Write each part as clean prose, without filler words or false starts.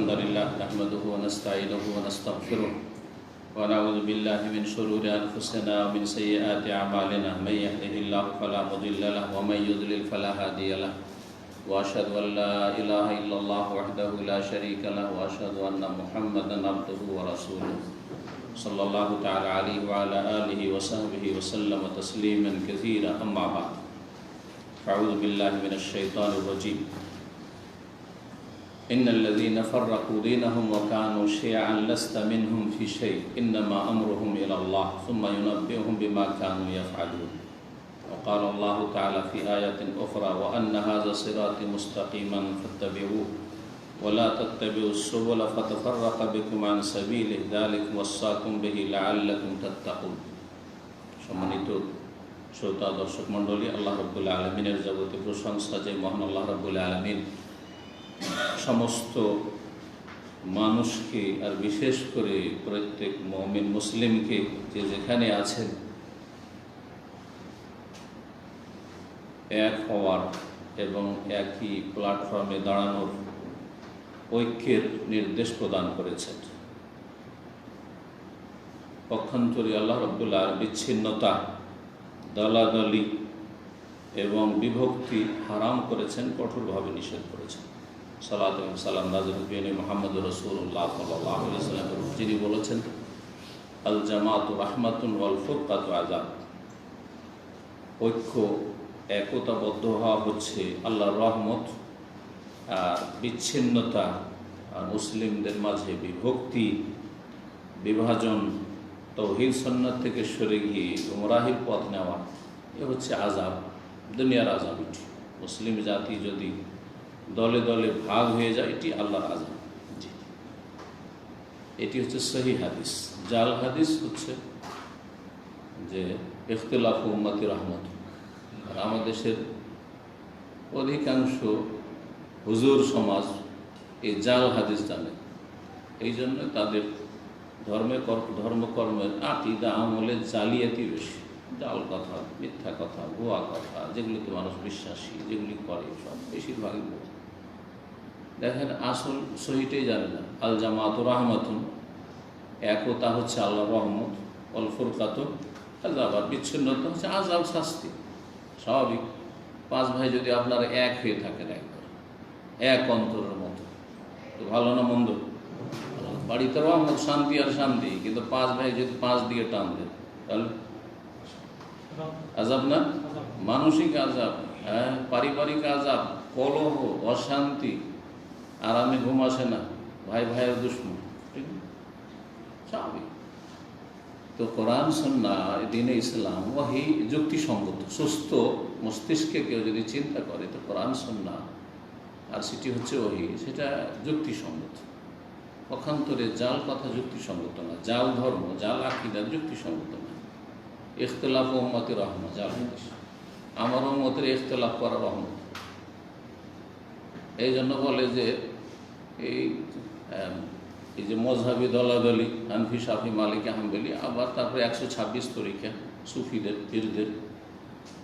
الحمد لله نحمده ونستعينه ونستغفره ونعوذ بالله من شرور أنفسنا ومن سيئات أعمالنا من يهده الله فلا مضل له ومن يضلل فلا هادي له وأشهد أن لا إله إلا الله وحده لا شريك له وأشهد أن محمدا عبده ورسوله صلى الله تعالى عليه وعلى آله وصحبه وسلم تسليما كثيرا أما بعد أعوذ بالله من الشيطان الرجيم إن الذين فرقوا دينهم وكانوا شيعا لست منهم في شيء إنما أمرهم إلى الله ثم ينبئهم بما كانوا يفعلون وقال الله تعالى في آية أخرى وأن هذا صراطي مستقيما فاتبعوه ولا تتبعوا السبل فتفرق بكم عن سبيله ذلك وصاكم به لعلكم تتقون সম্মানিত শ্রোতা দর্শক মণ্ডলী, আল্লাহ রাব্বুল আলামিনের যাবতীয় প্রশংসা যে মহান আল্লাহ রাব্বুল আলামিন সমস্ত মানুষকে আর বিশেষ করে প্রত্যেক মুমিন মুসলিমকে যে যেখানে আছেন এক হওয়ার এবং একই প্ল্যাটফর্মে দাঁড়ানোর ঐক্যের নির্দেশ প্রদান করেছেন। পক্ষান্তরে আল্লাহ রাব্বুল আলামিন বিচ্ছিন্নতা, দলাদলি এবং বিভক্তি হারাম করেছেন, কঠোরভাবে নিষেধ করেছেন। সালাত এবং সালাম নাযিল হুসেন মুহাম্মদ রাসূলুল্লাহ সাল্লাল্লাহু আলাইহি ওয়াসাল্লাম, যিনি বলেছেন আল জামাতু রাহমাতুন ওয়াল ফুরকাতু আযাব। ঐক্য, একতাবদ্ধ হওয়া হচ্ছে আল্লাহর রহমত, আর বিচ্ছিন্নতা আর মুসলিমদের মাঝে বিভক্তি, বিভাজন, তাওহীদ সুন্নাত থেকে সরে গিয়ে গুমরাহির পথ নেওয়া, এ হচ্ছে আযাব, দুনিয়ার আযাব। মুসলিম জাতি যদি দলে দলে ভাগ হয়ে যায়, এটি আল্লাহর আযাব। জি, এটি হচ্ছে সহিহ হাদিস। জাল হাদিস হচ্ছে যে ইখতিলাফ উম্মতি রাহমাত। আর আমাদের দেশের অধিকাংশ হুজুর সমাজ এই জাল হাদিস জানে, এই জন্য তাদের ধর্মকর্মের আকীদা আমলে জালিয়াতি বেশি। জাল কথা, মিথ্যা কথা, ভুয়া কথা, যেগুলিতে মানুষ বিশ্বাসী, যেগুলি করে সব বেশিরভাগই ভুয়া। দেখেন, আসল সহিটাই জানে না। আল জামাতু রাহমাতুন, একতা হচ্ছে আল্লাহর রহমত, অল ফুরকাতু আযাব, আর বিচ্ছিন্নতা হচ্ছে আযাব, শাস্তি। স্বাভাবিক, পাঁচ ভাই যদি আপনারা এক হয়ে থাকেন, একবার এক অন্তরের মতো, তো ভালো না মন্দ? বাড়িতে রহমত, শান্তি আর শান্তি, কিন্তু পাঁচ ভাই যদি পাঁচ দিকে টান দেন, তাহলে আযাব না? মানসিক আযাব, হ্যাঁ, পারিবারিক আযাব, কলহ, অশান্তি, আরামে ঘুম আসে না, ভাই ভাইয়ের দুশমন, ঠিক না? স্বাভাবিক। তো কোরআন সুন্নাহ, দ্বীনে ইসলাম, ওয়াহি যুক্তিসঙ্গত। সুস্থ মস্তিষ্কে কেউ যদি চিন্তা করে, তো কোরআন সুন্নাহ আর সেটি হচ্ছে ওয়াহি, সেটা যুক্তিসঙ্গত। পক্ষান্তরে জাল কথা যুক্তিসঙ্গত না, জাল ধর্ম, জাল আকীদা যুক্তিসঙ্গত না। ইখতিলাফ উম্মতি রাহমাত, জাল হাদিস। আমার উম্মতের ইখতিলাফ করা রহমত। এই জন্য বলে যে এই যে মযহাবি দলাদলি, হানফি, শাফি, মালিকি, হাম্বলি, আবার তারপরে 126 তরিকা, সুফিদের, পীরদের,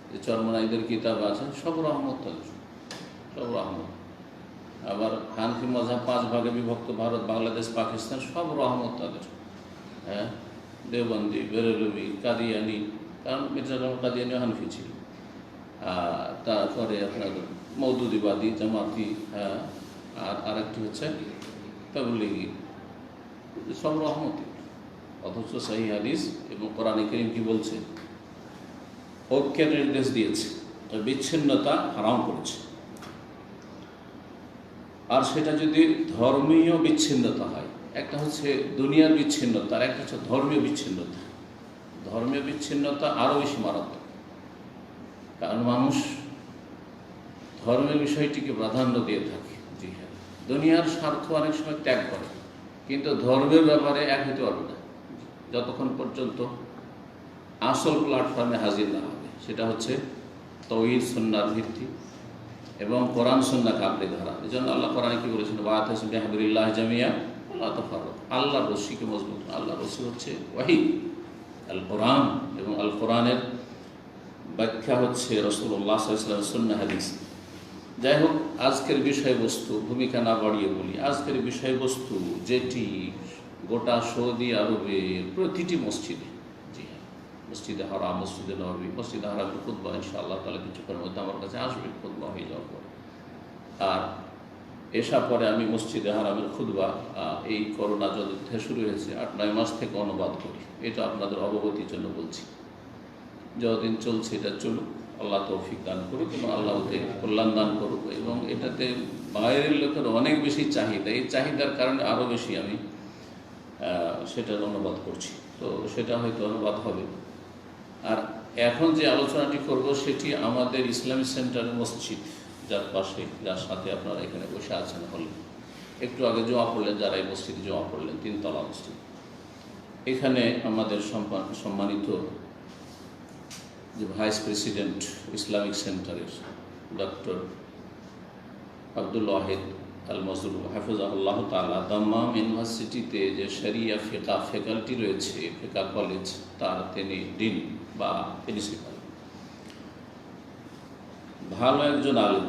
যে চরমনাইদের কিতাব আছে, সব রহমত, তাদের সব রহমত। আবার হানফি মযহাব 5 ভাগে বিভক্ত, ভারত, বাংলাদেশ, পাকিস্তান, সব রহমত তাদের। হ্যাঁ, দেওবন্দি, বেরেলভি, কাদিয়ানি, কারণ মির্জা জাফর কাদিয়ানি হানফি ছিল। তারপরে আপনার মওদুদিবাদী, জামাতি, হ্যাঁ, আর আরেকটি হচ্ছে তাবলীগী, সব রহমতি। অথচ সহিহ হাদিস এবং কোরআন কারীম কি বলছে? ঐক্যের নির্দেশ দিয়েছে, বিচ্ছিন্নতা হারাম করেছে। আর সেটা যদি ধর্মীয় বিচ্ছিন্নতা হয়, একটা হচ্ছে দুনিয়ার বিচ্ছিন্নতা, আর একটা হচ্ছে ধর্মীয় বিচ্ছিন্নতা। ধর্মীয় বিচ্ছিন্নতা আরও বেশি মারাত্মক, কারণ মানুষ ধর্মের বিষয়টিকে প্রাধান্য দিয়ে থাকে। জি হ্যাঁ, দুনিয়ার স্বার্থ অনেক সময় ত্যাগ করে, কিন্তু ধর্মের ব্যাপারে এক হতে পারবে না যতক্ষণ পর্যন্ত আসল প্ল্যাটফর্মে হাজির না হবে। সেটা হচ্ছে তাওহীদ সুন্নাহর ভিত্তি এবং কোরআন সুন্নাহকে আঁকড়ে ধরা। এই জন্য আল্লাহ কোরআনে কি বলেছেন? ওয়াতাসিমু বিহাবলিল্লাহি জামিআন ওয়া লা তাফাররাকু। আল্লাহর রশিকে মজবুত। আল্লাহর রশি হচ্ছে ওয়াহী, আল কোরআন, এবং আল কোরআনের ব্যাখ্যা হচ্ছে রাসূলুল্লাহ সাল্লাল্লাহু আলাইহি ওয়াসাল্লামের সুন্নাহ হাদিস। যাই হোক, আজকের বিষয়বস্তু ভূমিকা না বাড়িয়ে বলি। আজকের বিষয়বস্তু যেটি গোটা সৌদি আরবের প্রতিটি মসজিদে, জি হ্যাঁ, মসজিদে হারাম, মসজিদে নববী, মসজিদে হারামের খুতবা ইনশাআল্লাহ তাআলা কিছুক্ষণের মধ্যে আমার কাছে আসবে, খুতবা হয়ে যাওয়ার পরে। আর এসা পরে আমি মসজিদে হারামের খুতবা এই করোনা যুদ্ধে শুরু হয়েছে ৮-৯ মাস থেকে অনুবাদ করি। এটা আপনাদের অবগতির জন্য বলছি। যতদিন চলছে এটা চলুক, আল্লাহ তৌফিক দান করুক এবং আল্লাহ ওতে কল্যাণ দান করুক। এবং এটাতে বাইরের লোকের অনেক বেশি চাহিদা, এই চাহিদার কারণে আরও বেশি আমি সেটার অনুবাদ করছি। তো সেটা হয়তো অনুবাদ হবে। আর এখন যে আলোচনাটি করব সেটি আমাদের ইসলামিক সেন্টার মসজিদ, যার পাশে, যার সাথে আপনারা এখানে বসে আছেন হলে, একটু আগে জমা পড়লেন যারা এই মসজিদে জমা পড়লেন, 3 তলা মসজিদ। এখানে আমাদের সম্মানিত যে ভাইস প্রেসিডেন্ট ইসলামিক সেন্টারের ডক্টর আব্দুল ওয়াহিদ আল মজরু হাফিজাহুল্লাহ তাআলা, দাম্মাম ইউনিভার্সিটিতে যে শরিয়া ফিকহ ফ্যাকাল্টি রয়েছে, ফিকহ কলেজ, তার তিনি ডিন বা প্রিন্সিপাল, ভালো একজন আলেম।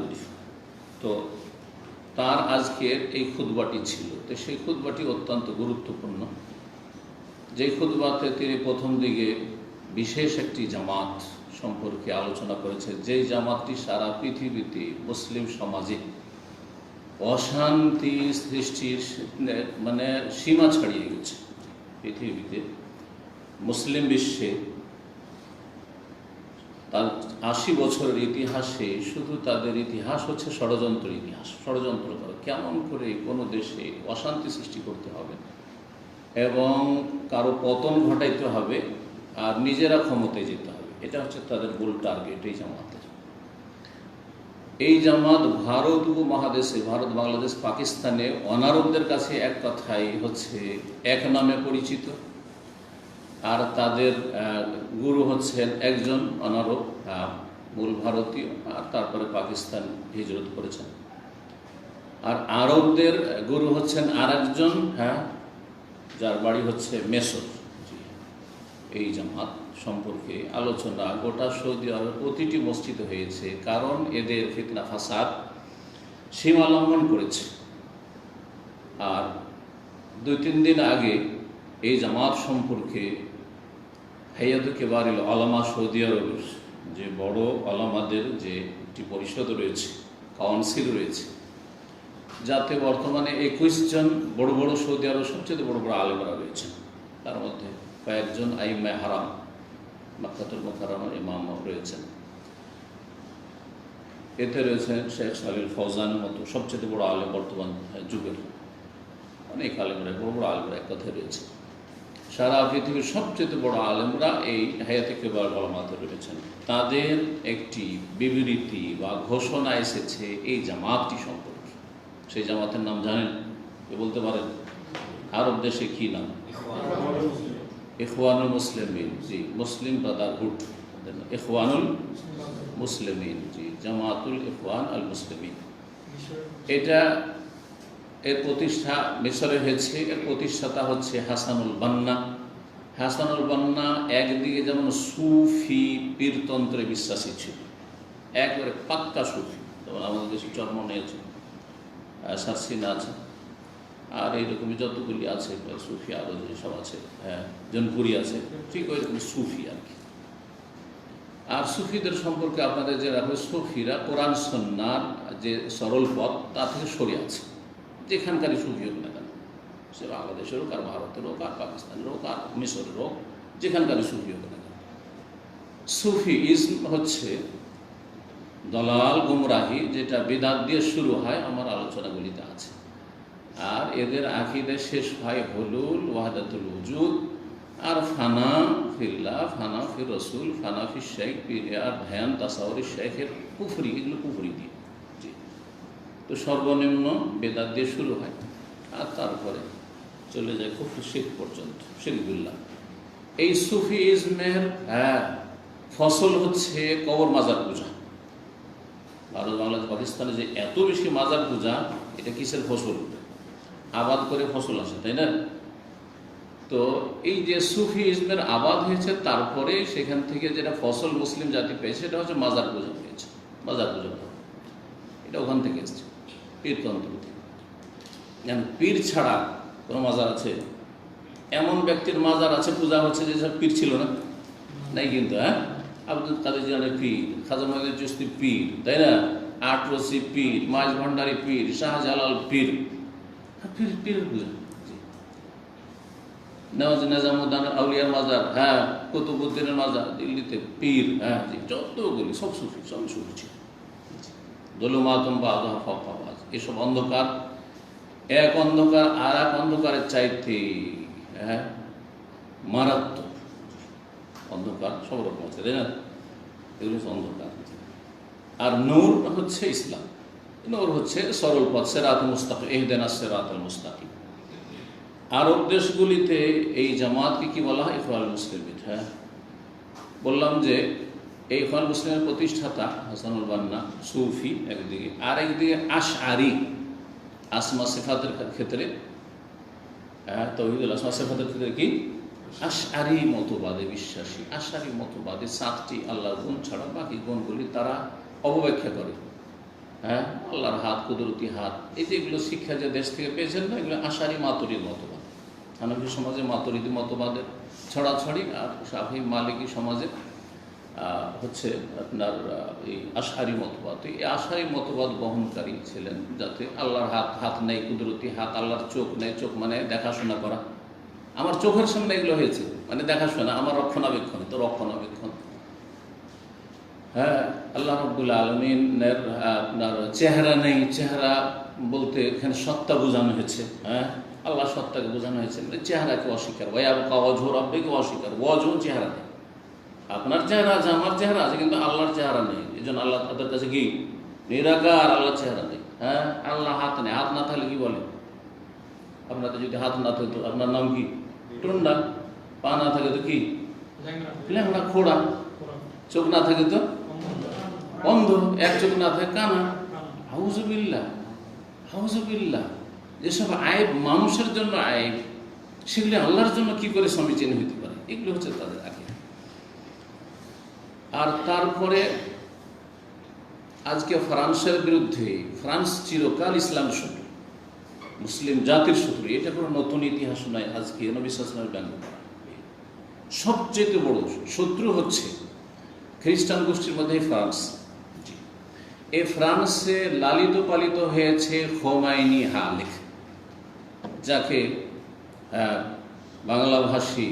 তো তার আজকের এই খুতবাটি ছিল। তো সেই খুতবাটি অত্যন্ত গুরুত্বপূর্ণ। যে খুতবাতে তিনি প্রথম দিকে বিশেষ একটি জামাত সম্পর্কে আলোচনা করেছে, যেই জামাতটি সারা পৃথিবীতে মুসলিম সমাজে অশান্তি সৃষ্টির মানে সীমা ছাড়িয়ে গেছে। পৃথিবীতে মুসলিম বিশ্বে তার ৮০ বছরের ইতিহাসে শুধু তাদের ইতিহাস হচ্ছে ষড়যন্ত্র ইতিহাস। ষড়যন্ত্র করে কেমন করে কোনো দেশে অশান্তি সৃষ্টি করতে হবে এবং কারো পতন ঘটাইতে হবে আর নিজেরা ক্ষমতায় যেতে হবে, এটা হচ্ছে তাদের মূল টার্গেট এই জামাতের। এই জামাত ভারত উপমহাদেশে, ভারত, বাংলাদেশ, পাকিস্তানে অনারবদের কাছে এক কথাই হচ্ছে এক নামে পরিচিত। আর তাদের গুরু হচ্ছেন একজন অনারব, মূল ভারতীয়, আর তারপরে পাকিস্তান হিজরত করেছেন। আর আরবদের গুরু হচ্ছেন আর একজন, যার বাড়ি হচ্ছে মেসর। এই জামাত সম্পর্কে আলোচনা গোটা সৌদি আরব প্রতিটি মসজিদে হয়েছে, কারণ এদের ফিতনা ফাসাদ সীমা লঙ্ঘন করেছে। আর 2-3 দিন আগে এই জামাত সম্পর্কে হাইয়াতুল কিবারিল উলামা সৌদি আরবের যে বড় আলামাদের যে একটি পরিষদ রয়েছে, কাউন্সিল রয়েছে, যাতে বর্তমানে 21 জন বড় বড় সৌদি আরবের সবচেয়ে বড় বড় আলেমরা রয়েছেন। তার মধ্যে কয়েকজন আইম্মে হারাম, মক্কাতুল মুকাররমার ইমাম রয়েছেন। এতে রয়েছেন শেখ সালিল ফৌজানের মতো সবচেয়ে বড় আলেম বর্তমান যুগের। অনেক আলেমরা, বড় বড় আলেমরা এক কথায় রয়েছে। সারা পৃথিবীর সবচেয়ে বড় আলেমরা এই হায়াতুল কিবারিল উলামাতে রয়েছেন। তাদের একটি বিবৃতি বা ঘোষণা এসেছে এই জামাতটি সম্পর্কে। সেই জামাতের নাম জানেন? কে বলতে পারেন? আরব দেশে কি নাম? ইখওয়ানুল মুসলিমিন। জি, মুসলিম ব্রাদারহুড, ইখওয়ানুল মুসলিমিন। জি, জামাতুল ইখওয়ান আল মুসলিমিন। এটা এর প্রতিষ্ঠা মিশরে হয়েছে। এর প্রতিষ্ঠাতা হচ্ছে হাসানুল বান্না। হাসানুল বান্না একদিকে যেমন সুফি পীরতন্ত্রে বিশ্বাসী ছিল, একবারে পাক্কা সুফি, যেমন আমাদের দেশে জন্ম নিয়েছে, সারসিনা আছে, আর এইরকমই যতগুলি আছে সুফি, আরও যেসব আছে, জনপুরি আছে, ঠিক ওই রকম সুফি আর কি। আর সুফিদের সম্পর্কে আপনাদের যে রাখবে, সুফিরা কোরআন সুন্নাহর যে সরল পথ তা থেকে সরে আছে। যেখানকারই সুফি হোক না কেন, সে বাংলাদেশের হোক, আর ভারতের হোক, আর পাকিস্তানের হোক, আর মিশরের হোক, যেখানকারই সুফি হোক না কেন, সুফিইজম হচ্ছে দলাল গুমরাহি, যেটা বিদআত দিয়ে শুরু হয়, আমার আলোচনাগুলিতে আছে। আর এদের আকীদা শেষ হয় হুলুল, ওয়াহদাতুল ওজুদ, আর ফানা ফিল্লাহ, ফানা ফির রসুল, ফানা ফির শেখ, আর ধ্যান, তাসাউরি শেখের কুফরি, এগুলো কুফরি দিয়ে। জি, তো সর্বনিম্ন বেদাত দিয়ে শুরু হয়, আর তারপরে চলে যায় কুফর শিরক পর্যন্ত, শিরকুল্লাহ। এই সুফিইজমের ফসল হচ্ছে কবর মাজার পূজা। ভারত, বাংলাদেশ, পাকিস্তানে যে এত বেশি মাজার পূজা, এটা কিসের ফসল? আবাদ করে ফসল আসে, তাই না? তো এই যে সুফিইজমের আবাদ হয়েছে, তারপরে সেখান থেকে যেটা ফসল মুসলিম জাতি পেয়েছে, সেটা হচ্ছে মাজার পূজা পেয়েছে। মাজার পূজা এটা ওখান থেকে এসছে, পীরতন্ত্র থেকে। যেন পীর ছাড়া কোনো মাজার আছে? এমন ব্যক্তির মাজার আছে পূজা হচ্ছে যেসব পীর ছিল না, নাই কিন্তু। হ্যাঁ, আব্দুল কাদের জিলানী পীর, খাজা মঈনুদ্দিন চিশতি পীর, তাই না? আটরসি পীর, মাইজ ভান্ডারী পীর, শাহজালাল পীর, পীর পীরের পূজা। নিজামুদ্দিন আউলিয়ার মাজার, হ্যাঁ, কুতুবুদ্দিনের মাজার দিল্লিতে, পীর, হ্যাঁ জি, যতগুলি সব সুফি, সব সুফি ছিল। জুলুমাতুম বা'দুহা ফাওকা বা'দ, এসব অন্ধকার এক অন্ধকার আর এক অন্ধকারের চাইতে হ্যাঁ মারাত্মক অন্ধকার। সব রকম আছে, তাই না? এগুলো হচ্ছে অন্ধকার। আর নূর হচ্ছে ইসলাম, নূর হচ্ছে সরল পথ, সিরাতুল মুস্তাকিম, ইহদিনাস সিরাতাল মুস্তাকিম। আরব দেশগুলিতে এই জামাতকে কি বলা হয়? ইখওয়ানুল মুসলিমিন। হ্যাঁ, বললাম যে এই ইখওয়ানুল মুসলিমের প্রতিষ্ঠাতা হাসানুল বান্না সুফি একদিকে, আর একদিকে আশআরি, আসমা সিফাতের ক্ষেত্রে, তাওহীদুল আসমা সিফাতের ক্ষেত্রে কি আশআরি মতবাদে বিশ্বাসী। আশআরি মতবাদে 7টি আল্লাহর গুণ ছাড়া বাকি গুণগুলি তারা অবব্যাখ্যা করে। হ্যাঁ, আল্লাহর হাত, কুদরতি হাত, এই যেগুলো শিক্ষা যে দেশ থেকে পেয়েছেন না, এগুলো আশআরি মাতুরিদ মতবাদ। হানাফি সমাজে মাতুরিদি মতবাদের ছড়াছড়ি, আর শাফি মালিকি সমাজে হচ্ছে আপনার এই আশআরি মতবাদ। এই আশআরি মতবাদ বহনকারী ছিলেন, যাতে আল্লাহর হাত নেই, কুদরতি হাত, আল্লাহর চোখ নেই। চোখ মানে দেখাশোনা করা, আমার চোখের সামনে এগুলো হয়েছে মানে দেখাশোনা, আমার রক্ষণাবেক্ষণ, তো রক্ষণাবেক্ষণ। হ্যাঁ, আল্লাহ রাব্বুল আলামিনের আপনার চেহারা নেই, চেহারা বলতে এখানে সত্তা বোঝানো হয়েছে। হ্যাঁ, আল্লাহ সত্তাকে বোঝানো হয়েছে, মানে চেহারাকে অস্বীকার। ওয়ায়াবকা ওয়াজহু রাব্বিকা অস্বীকার, ওয়াজহু চেহারা নেই। আপনার চেহারা আছে, আমার চেহারা আছে, কিন্তু আল্লাহর চেহারা নেই। এই জন্য আল্লাহ তাদের কাছে কি নিরাকার, আল্লাহর চেহারা নেই। হ্যাঁ, আল্লাহ হাত নেই, হাত না থাকলে কি বলে? আপনাদের যদি হাত না থাকতো আপনার নাম কি? টুন্ডা। পা না থাকে তো কি? ল্যাংড়া, খোড়া। চোখ না থাকে তো অন্ধ, এক চোখ না থাকে কানা। আউযুবিল্লাহ, আউযুবিল্লাহ। যেসব আয়েব মানুষের জন্য আয়েব, সেগুলি আল্লাহর জন্য কি করে সমীচীন হইতে পারে? এগুলো হচ্ছে তাদের আকীদা। আর তারপরে আজকে ফ্রান্সের বিরুদ্ধে, ফ্রান্স চিরকাল ইসলাম শত্রু, মুসলিম জাতির শত্রু, এটা কোনো নতুন ইতিহাস নয়। আজকে নবী সাল্লাল্লাহু আলাইহি ওয়াসাল্লামের ব্যঙ্গ করা সবচেয়ে বড় শত্রু হচ্ছে খ্রিস্টান গোষ্ঠীর মধ্যে ফ্রান্স। এই ফ্রান্সে লালিত পালিত হয়েছে খোমাইনি হালেক, যাকে বাংলাভাষী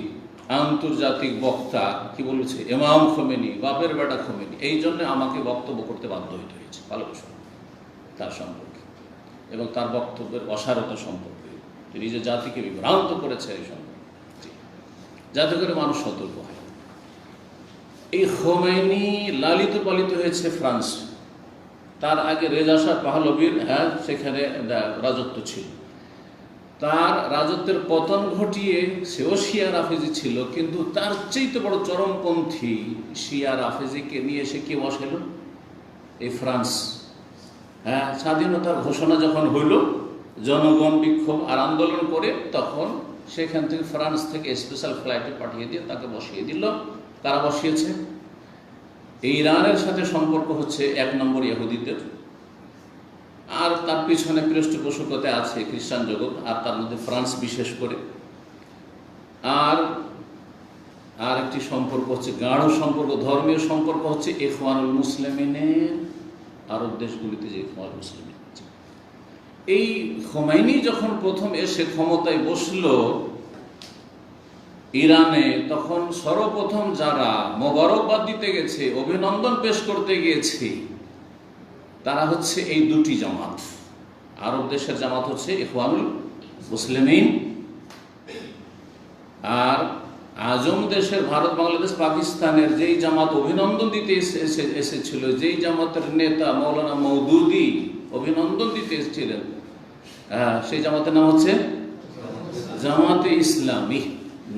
আন্তর্জাতিক বক্তা কি বলেছে? ইমাম খোমেনি, বাপের বেটা খোমেনি। এই জন্য আমাকে বক্তব্য করতে বাধ্য হইতে হয়েছে ভালোবাসা তার সম্পর্কে এবং তার বক্তব্যের অসারতা সম্পর্কে। নিজের জাতিকে বিভ্রান্ত করেছে এই সম্পর্কে, যাতে করে মানুষ সতর্ক হয়। এই খোমেনি লালিত পালিত হয়েছে ফ্রান্স। তার আগে রেজা শাহ পাহলভীর হ্যাঁ সেখানে রাজত্ব ছিল। তার রাজত্বের পতন ঘটিয়ে সেও শিয়া রাফেজি ছিল, কিন্তু তার চাইতে বড় চরমপন্থী শিয়া রাফেজিকে নিয়ে এসে কে বসাইল? এই ফ্রান্স। হ্যাঁ, স্বাধীনতার ঘোষণা যখন হইল, জনগণ বিক্ষোভ আর আন্দোলন করে, তখন সেখান থেকে ফ্রান্স থেকে স্পেশাল ফ্লাইটে পাঠিয়ে দিয়ে তাকে বসিয়ে দিল। কারা বসিয়েছে? ইরানের সাথে সম্পর্ক হচ্ছে 1 নম্বর ইহুদিদের, আর তার পিছনে পৃষ্ঠপোষকতা আছে খ্রিস্টান জগৎ, আর তার মধ্যে ফ্রান্স বিশেষ করে। আর একটি সম্পর্ক হচ্ছে গাঢ় সম্পর্ক, ধর্মীয় সম্পর্ক হচ্ছে ইখওয়ানুল মুসলিমিনের আরব দেশগুলিতে যে ইখওয়ানুল মুসলিমিন। এই খোমাইনি যখন প্রথম এসে ক্ষমতায় বসল ইরানে, তখন সর্বপ্রথম যারা মোবারকবাদ দিতে গেছে, অভিনন্দন পেশ করতে গিয়েছে, তারা হচ্ছে এই দুটি জামাত। আরব দেশের জামাত হচ্ছে ইখওয়ানুল মুসলিমিন, আর আজম দেশের, ভারত, বাংলাদেশ, পাকিস্তানের যেই জামাত অভিনন্দন দিতে এসেছিল, যেই জামাতের নেতা মৌলানা মওদুদি অভিনন্দন দিতে এসেছিলেন, সেই জামাতের নাম হচ্ছে জামাতে ইসলামী।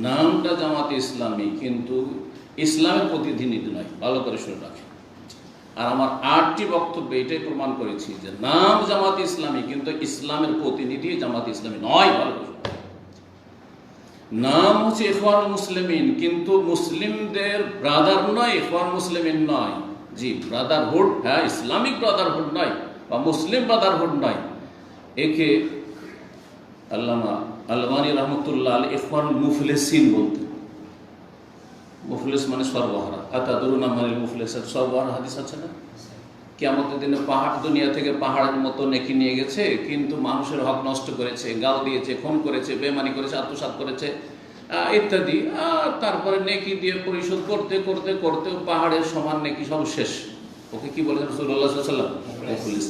নামটা জামাতে ইসলামী, কিন্তু ইসলামের প্রতিনিধি নয়। ভালো করে শুনে রাখে। আর আমার 8টি বক্তব্যে এটাই প্রমাণ করেছি যে নাম জামাতে ইসলামী, কিন্তু ইসলামের প্রতিনিধি জামাতে ইসলামী নয়। ভালো করে নাম হচ্ছে ইখওয়ানুল মুসলিমিন, কিন্তু মুসলিমদের ব্রাদার নয়, ইখওয়ানুল মুসলিমিন নয়। জি, ব্রাদারহুড, হ্যাঁ, ইসলামিক ব্রাদারহুড নয়, বা মুসলিম ব্রাদারহুড নয়, একে আল্লামা আলবানী রহমতুল্লাহ আল ইখওয়ানুল মুফলিসিন বলতেন। মুফলিস মানে সর্বহারা। আতাদরুনা মানিল মুফলিস, সর্বহারা হাদিস আছে না? কিয়ামতের দিনে পাহাড়, দুনিয়া থেকে পাহাড়ের মতো নেকি নিয়ে গেছে, কিন্তু মানুষের হক নষ্ট করেছে, গাল দিয়েছে, খুন করেছে, বেমানি করেছে, আত্মসাৎ করেছে ইত্যাদি। তারপরে নেকি দিয়ে পরিশোধ করতে করতে করতে পাহাড়ের সমান নেকি সব শেষ। ওকে কি বলেছেন রাসূলুল্লাহ সাল্লাল্লাহু আলাইহি ওয়াসাল্লাম? মুফলিস।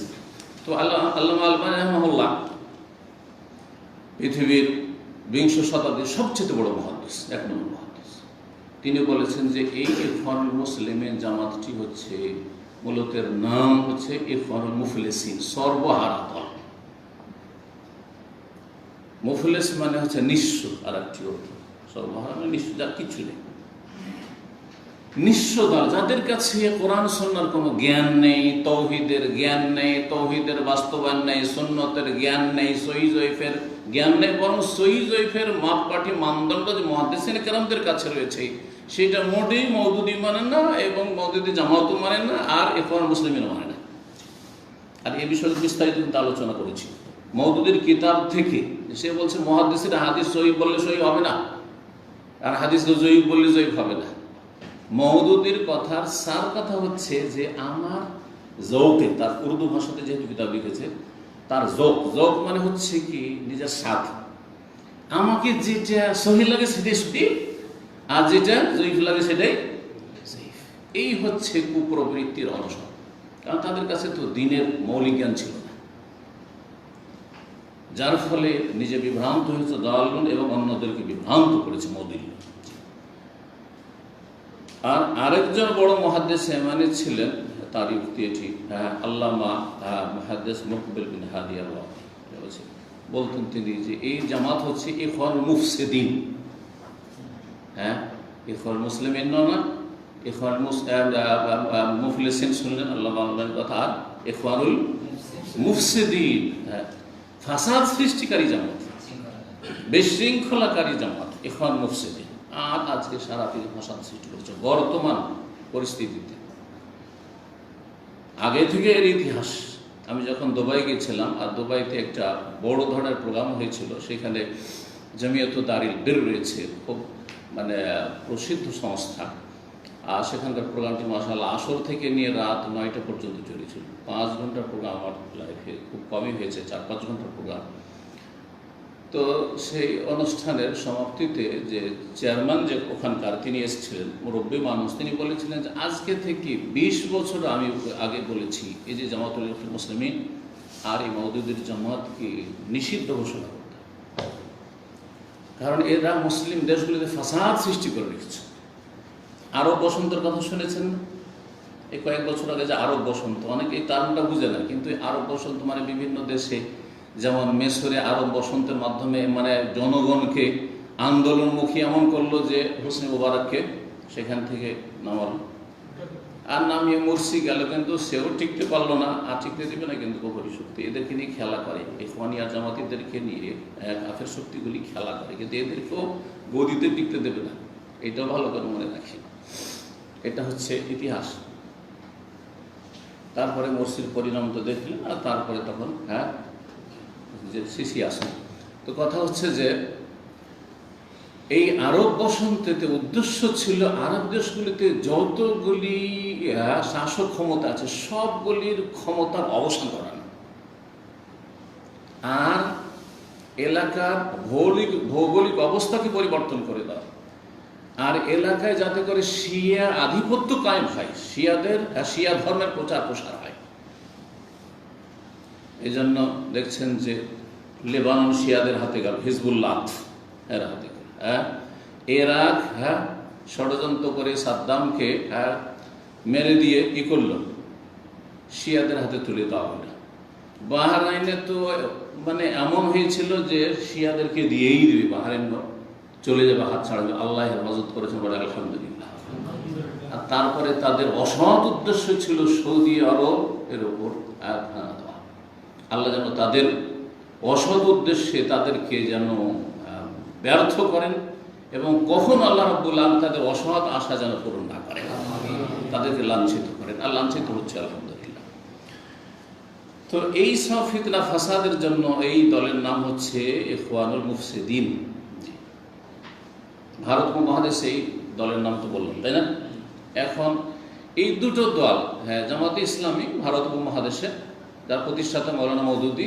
তো আল্লামা আলবানী রাহিমাহুল্লাহ পৃথিবীর 20 শতাব্দীর সবচেয়ে বড় মুহাদ্দিস, এক নম্বর মুহাদ্দিস। তিনি বলেছেন যে এই ইখওয়ানুল মুসলিমিন জামাতটি হচ্ছে মূলত এর নাম হচ্ছে ইখওয়ানুল মুফলিসিন, সর্বহারা দল। মুফলিস মানে হচ্ছে নিঃস্ব, আর একটি অর্থ সর্বহারা মানে নিঃস্ব, যার কিছু নেই, নিঃস্ব দল, যাদের কাছে কোরআন সুন্নাহর কোনো জ্ঞান নেই, তাওহীদের জ্ঞান নেই, তাওহীদের বাস্তবায়ন নেই, সুন্নতের জ্ঞান নেই, সহিহ জয়ীফের জ্ঞান নেই, বরং সহিহ জয়ীফের মাপকাঠি মানদণ্ড যে মুহাদ্দিসিন কেরামদের কাছে রয়েছে সেটা মোটেই মওদুদি মানেন না, এবং মওদুদি জামাতও মানেন না, আর ইখওয়ানুল মুসলিমিনও মানে না। আর এই বিষয়ে বিস্তারিত কিন্তু আলোচনা করেছি মওদুদির কিতাব থেকে। সে বলছে মুহাদ্দিসিরা হাদিস সহিহ বললে সহিহ হবে না, আর হাদিসকে জয়ীফ বললে জয়ীফ হবে না। মওদুদির কথার সার কথা হচ্ছে যে আমার জৌকে, তার উর্দু ভাষাতে যেহেতু কিতাব লিখেছে, তার জৌক মানে হচ্ছে কি নিজের স্বাদ, আমাকে যেটা সহিহ লাগে সেটাই সঠিক, আর যেটা জয়ীফ লাগে সেটাই জয়ীফ। এই হচ্ছে কুপ্রবৃত্তির অনসর, কারণ তাদের কাছে তো দ্বীনের মৌলিক জ্ঞান ছিল না, যার ফলে নিজে বিভ্রান্ত হয়েছে দালালগণ এবং অন্যদেরকে বিভ্রান্ত করেছে মওদুদি। আর আরেকজন বড় মুহাদ্দিস এমানি ছিলেন, তার উক্তি এটি, আল্লামা মুহাদ্দিস মুকবিল বিন হাদি আল-ওয়াদি বলতেন তিনি যে এই জামাত হচ্ছে ইখওয়ানুল মুফসিদিন। ইখওয়ানুল মুসলিমিন না, ইখওয়ানুল মুফলিসিন শুনলেন আল্লামা আলবানীর কথা, আর ইখওয়ানুল মুফসিদিন ফাসাদ সৃষ্টিকারী জামাত, বিশৃঙ্খলাকারী জামাত ইখওয়ানুল মুফসিদিন। আর আজকে সারা পৃথিবী ফাসাদ সৃষ্টি করেছে বর্তমান পরিস্থিতিতে। আগে থেকে এর ইতিহাস, আমি যখন দুবাই গিয়েছিলাম, আর দুবাইতে একটা বড় ধরনের প্রোগ্রাম হয়েছিল, সেখানে জামিয়াতুদ দারিল বির রয়েছে, খুব মানে প্রসিদ্ধ সংস্থা, আর সেখানকার প্রোগ্রামটি মাশাআল্লাহ আসর থেকে নিয়ে রাত 9টা পর্যন্ত চলেছিল। 5 ঘন্টার প্রোগ্রাম আমার লাইফে খুব কমই হয়েছে, 4-5 ঘন্টার প্রোগ্রাম। তো সেই অনুষ্ঠানের সমাপ্তিতে যে চেয়ারম্যান যে ওখানকার, তিনি এসেছিলেন, মুরব্বী মানুষ, তিনি বলেছিলেন যে আজকে থেকে 20 বছর আমি আগে বলেছি এই যে জামাতুল মুসলিমিন আর এই মওদুদির জামাতকে নিষিদ্ধ ঘোষণা করতে, কারণ এরা মুসলিম দেশগুলিতে ফাসাদ সৃষ্টি করে রেখেছে। আরব বসন্তের কথা শুনেছেন না? এই কয়েক বছর আগে যে আরব বসন্ত, অনেকে এই কারণটা বুঝে না, কিন্তু আরব বসন্ত মানে বিভিন্ন দেশে, যেমন মিশরে আরব বসন্তের মাধ্যমে মানে জনগণকে আন্দোলনমুখী এমন করলো যে হোসনি মুবারককে সেখান থেকে নামালো, আর নামিয়ে মুরসি গেল, কিন্তু সেও টিকতে পারলো না, আর টিকতে দেবে না কিন্তু কবরী শক্তি। এদেরকে নিয়ে খেলা করে, ইখওয়ানি আর জামাতিদেরকে নিয়ে কাফের শক্তিগুলি খেলা করে, কিন্তু এদেরকেও গদিতে টিকতে দেবে না। এটাও ভালো করে মনে রাখি, এটা হচ্ছে ইতিহাস। তারপরে মুরসির পরিণাম তো দেখলেন, আর তারপরে তখন যে সিসি আসেন। তো কথা হচ্ছে যে এই আরব বসন্তেতে উদ্দেশ্য ছিল আরব দেশগুলিতে যতগুলি শাসক ক্ষমতা আছে সবগুলির ক্ষমতার অবসান করানো, আর এলাকার ভৌগোলিক অবস্থাকে পরিবর্তন করে দেওয়া, আর এলাকায় যাতে করে শিয়া আধিপত্য কায়েম হয়, শিয়া ধর্মের প্রচার প্রসার হয়। এই জন্য দেখছেন যে লেবানন শিয়াদের হাতে গেল, হিজবুল্লাহ এর হাতে গেল, ইরাক ষড়যন্ত্র করে সাদ্দামকে মেরে দিয়ে কি করলো, শিয়াদের হাতে তুলে দেওয়া হলো। বাহরাইনে তো মানে এমন হয়েছিল যে শিয়াদেরকে দিয়েই দিবে, বাহরাইন চলে যাবে, হাত ছাড়াবে। আল্লাহ হেফাজত করেছেন, বলে আলহামদুলিল্লাহ। আর তারপরে তাদের অসৎ উদ্দেশ্য ছিল সৌদি আরব এর ওপর আঘাত দেওয়া। আল্লাহ যেন তাদের অসৎ উদ্দেশ্যে তাদেরকে যেন ব্যর্থ করেন, এবং কখন আল্লাহ রাব্বুল আলামিন তাদের অসৎ আশা যেন পূরণ না করেন, তাদেরকে লাঞ্ছিত করেন। আর লাঞ্ছিত হচ্ছে আলহামদুলিল্লাহ। তো এই সব ফিতনা ফাসাদের জন্য এই দলের নাম হচ্ছে ইখওয়ানুল মুফসিদিন। ভারত উপমহাদেশে এই দলের নাম তো বললাম, তাই না? এখন এই দুটো দল, হ্যাঁ, জামাতে ইসলামী ভারত উপমহাদেশে, যার প্রতিষ্ঠাতা মৌলানা মওদুদী,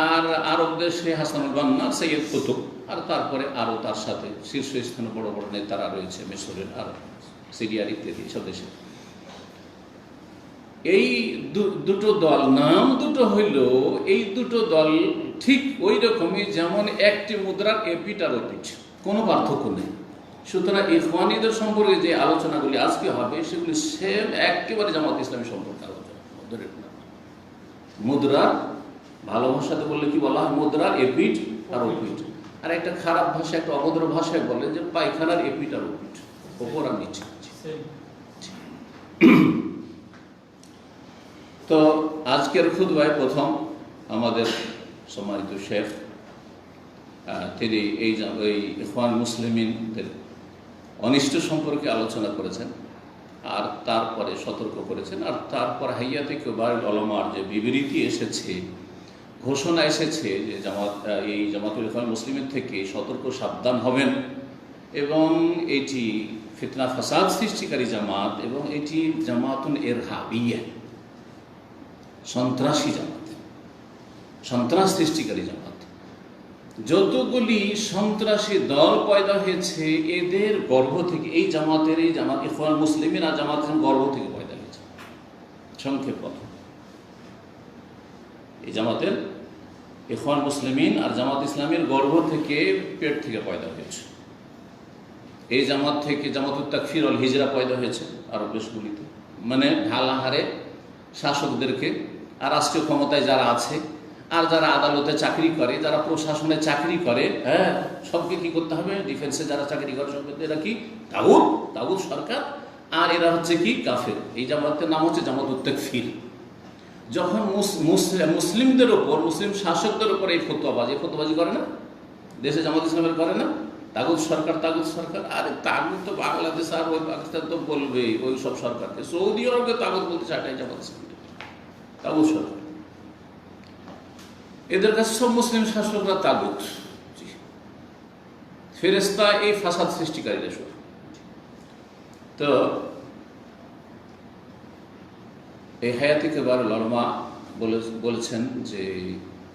আর আরব দেশে হাসানুল বান্না, সৈয়দ কুতুব, আর তারপরে আরও তার সাথে শীর্ষস্থানে বড় বড় নেতারা রয়েছে মিশরের আর সিরিয়ার ইত্যাদি সব দেশে। এই দুটো দল, নাম দুটো হইল, এই দুটো দল ঠিক ওই রকমই যেমন একটি মুদ্রার এপিট আর ওপিট, কোনো পার্থক্য নেই। সুতরাং ইখওয়ানীদের সম্পর্কে যে আলোচনাগুলি আজকে হবে সেগুলি সেম একেবারে জামাত ইসলামী সম্পর্কে আলোচনা। মুদ্রার ভালো ভাষাতে বললে কি বলা হয়? মুদ্রার এপিট আর ওপিট। আর একটা খারাপ ভাষা, একটা অভদ্র ভাষায় বলে যে পায়খানার এপিট আর ওপিট, ওপর আর নিচে। তো আজকের খুতবায় প্রথম আমাদের সম্মানিত শেখ তিনি এই ইখওয়ান মুসলিমিনদের অনিষ্ট সম্পর্কে আলোচনা করেছেন, আর তারপরে সতর্ক করেছেন, আর তারপর হাইয়াতে কিবারুল উলামার যে বিবৃতি এসেছে, ঘোষণা এসেছে যে এই জামাতুল ইখওয়ান মুসলিমের থেকে সতর্ক সাবধান হবেন, এবং এটি ফিতনা ফাসাদ সৃষ্টিকারী জামাত, এবং এটি জামাতুন ইরহাবিয়া, সন্ত্রাসী জামাত, সন্ত্রাস সৃষ্টিকারী জামাত। যতগুলি সন্ত্রাসী দল পয়দা হয়েছে এদের গর্ভ থেকে, এই জামাত ইখওয়ান মুসলিমিন আর জামাতের গর্ভ থেকে পয়দা হয়েছে। সংক্ষেপ কথা, এই জামাতের ইখওয়ান মুসলিমিন আর জামাত ইসলামের গর্ভ থেকে, পেট থেকে পয়দা হয়েছে। এই জামাত থেকে জামাতুত তাকফির ওয়াল হিজরা পয়দা হয়েছে আরব দেশগুলিতে, মানে ঢালাহারে শাসকদেরকে আর রাষ্ট্রীয় ক্ষমতায় যারা আছে, আর যারা আদালতে চাকরি করে, যারা প্রশাসনে চাকরি করে, হ্যাঁ, সবকে কি করতে হবে? ডিফেন্সে যারা চাকরি করে সবকে, এরা কি তাগুত সরকার, আর এরা হচ্ছে কি কাফের। এই জামাতের নাম হচ্ছে জামাতুত তাকফির। যখন মুসলিমদের ওপর, মুসলিম শাসকদের ওপর এই ফতোয়াবাজি করে না, দেশে জামাত ইসলামের করে না, তাগুত সরকার। আরে তাগুত তো বাংলাদেশ আর ওই পাকিস্তান তো বলবে ওই সব সরকারকে, সৌদি আরবকে তাগুত বলতে চাটাই জামাত ইসলাম, তাগুত সরকার। এদের কাছে সব মুসলিম শাসকরা তাগুত, ফেরেশতা, এই ফাসাদ সৃষ্টিকারীরা সব। তো এই হায়াতে কিবারুল উলামা বলেছেন যে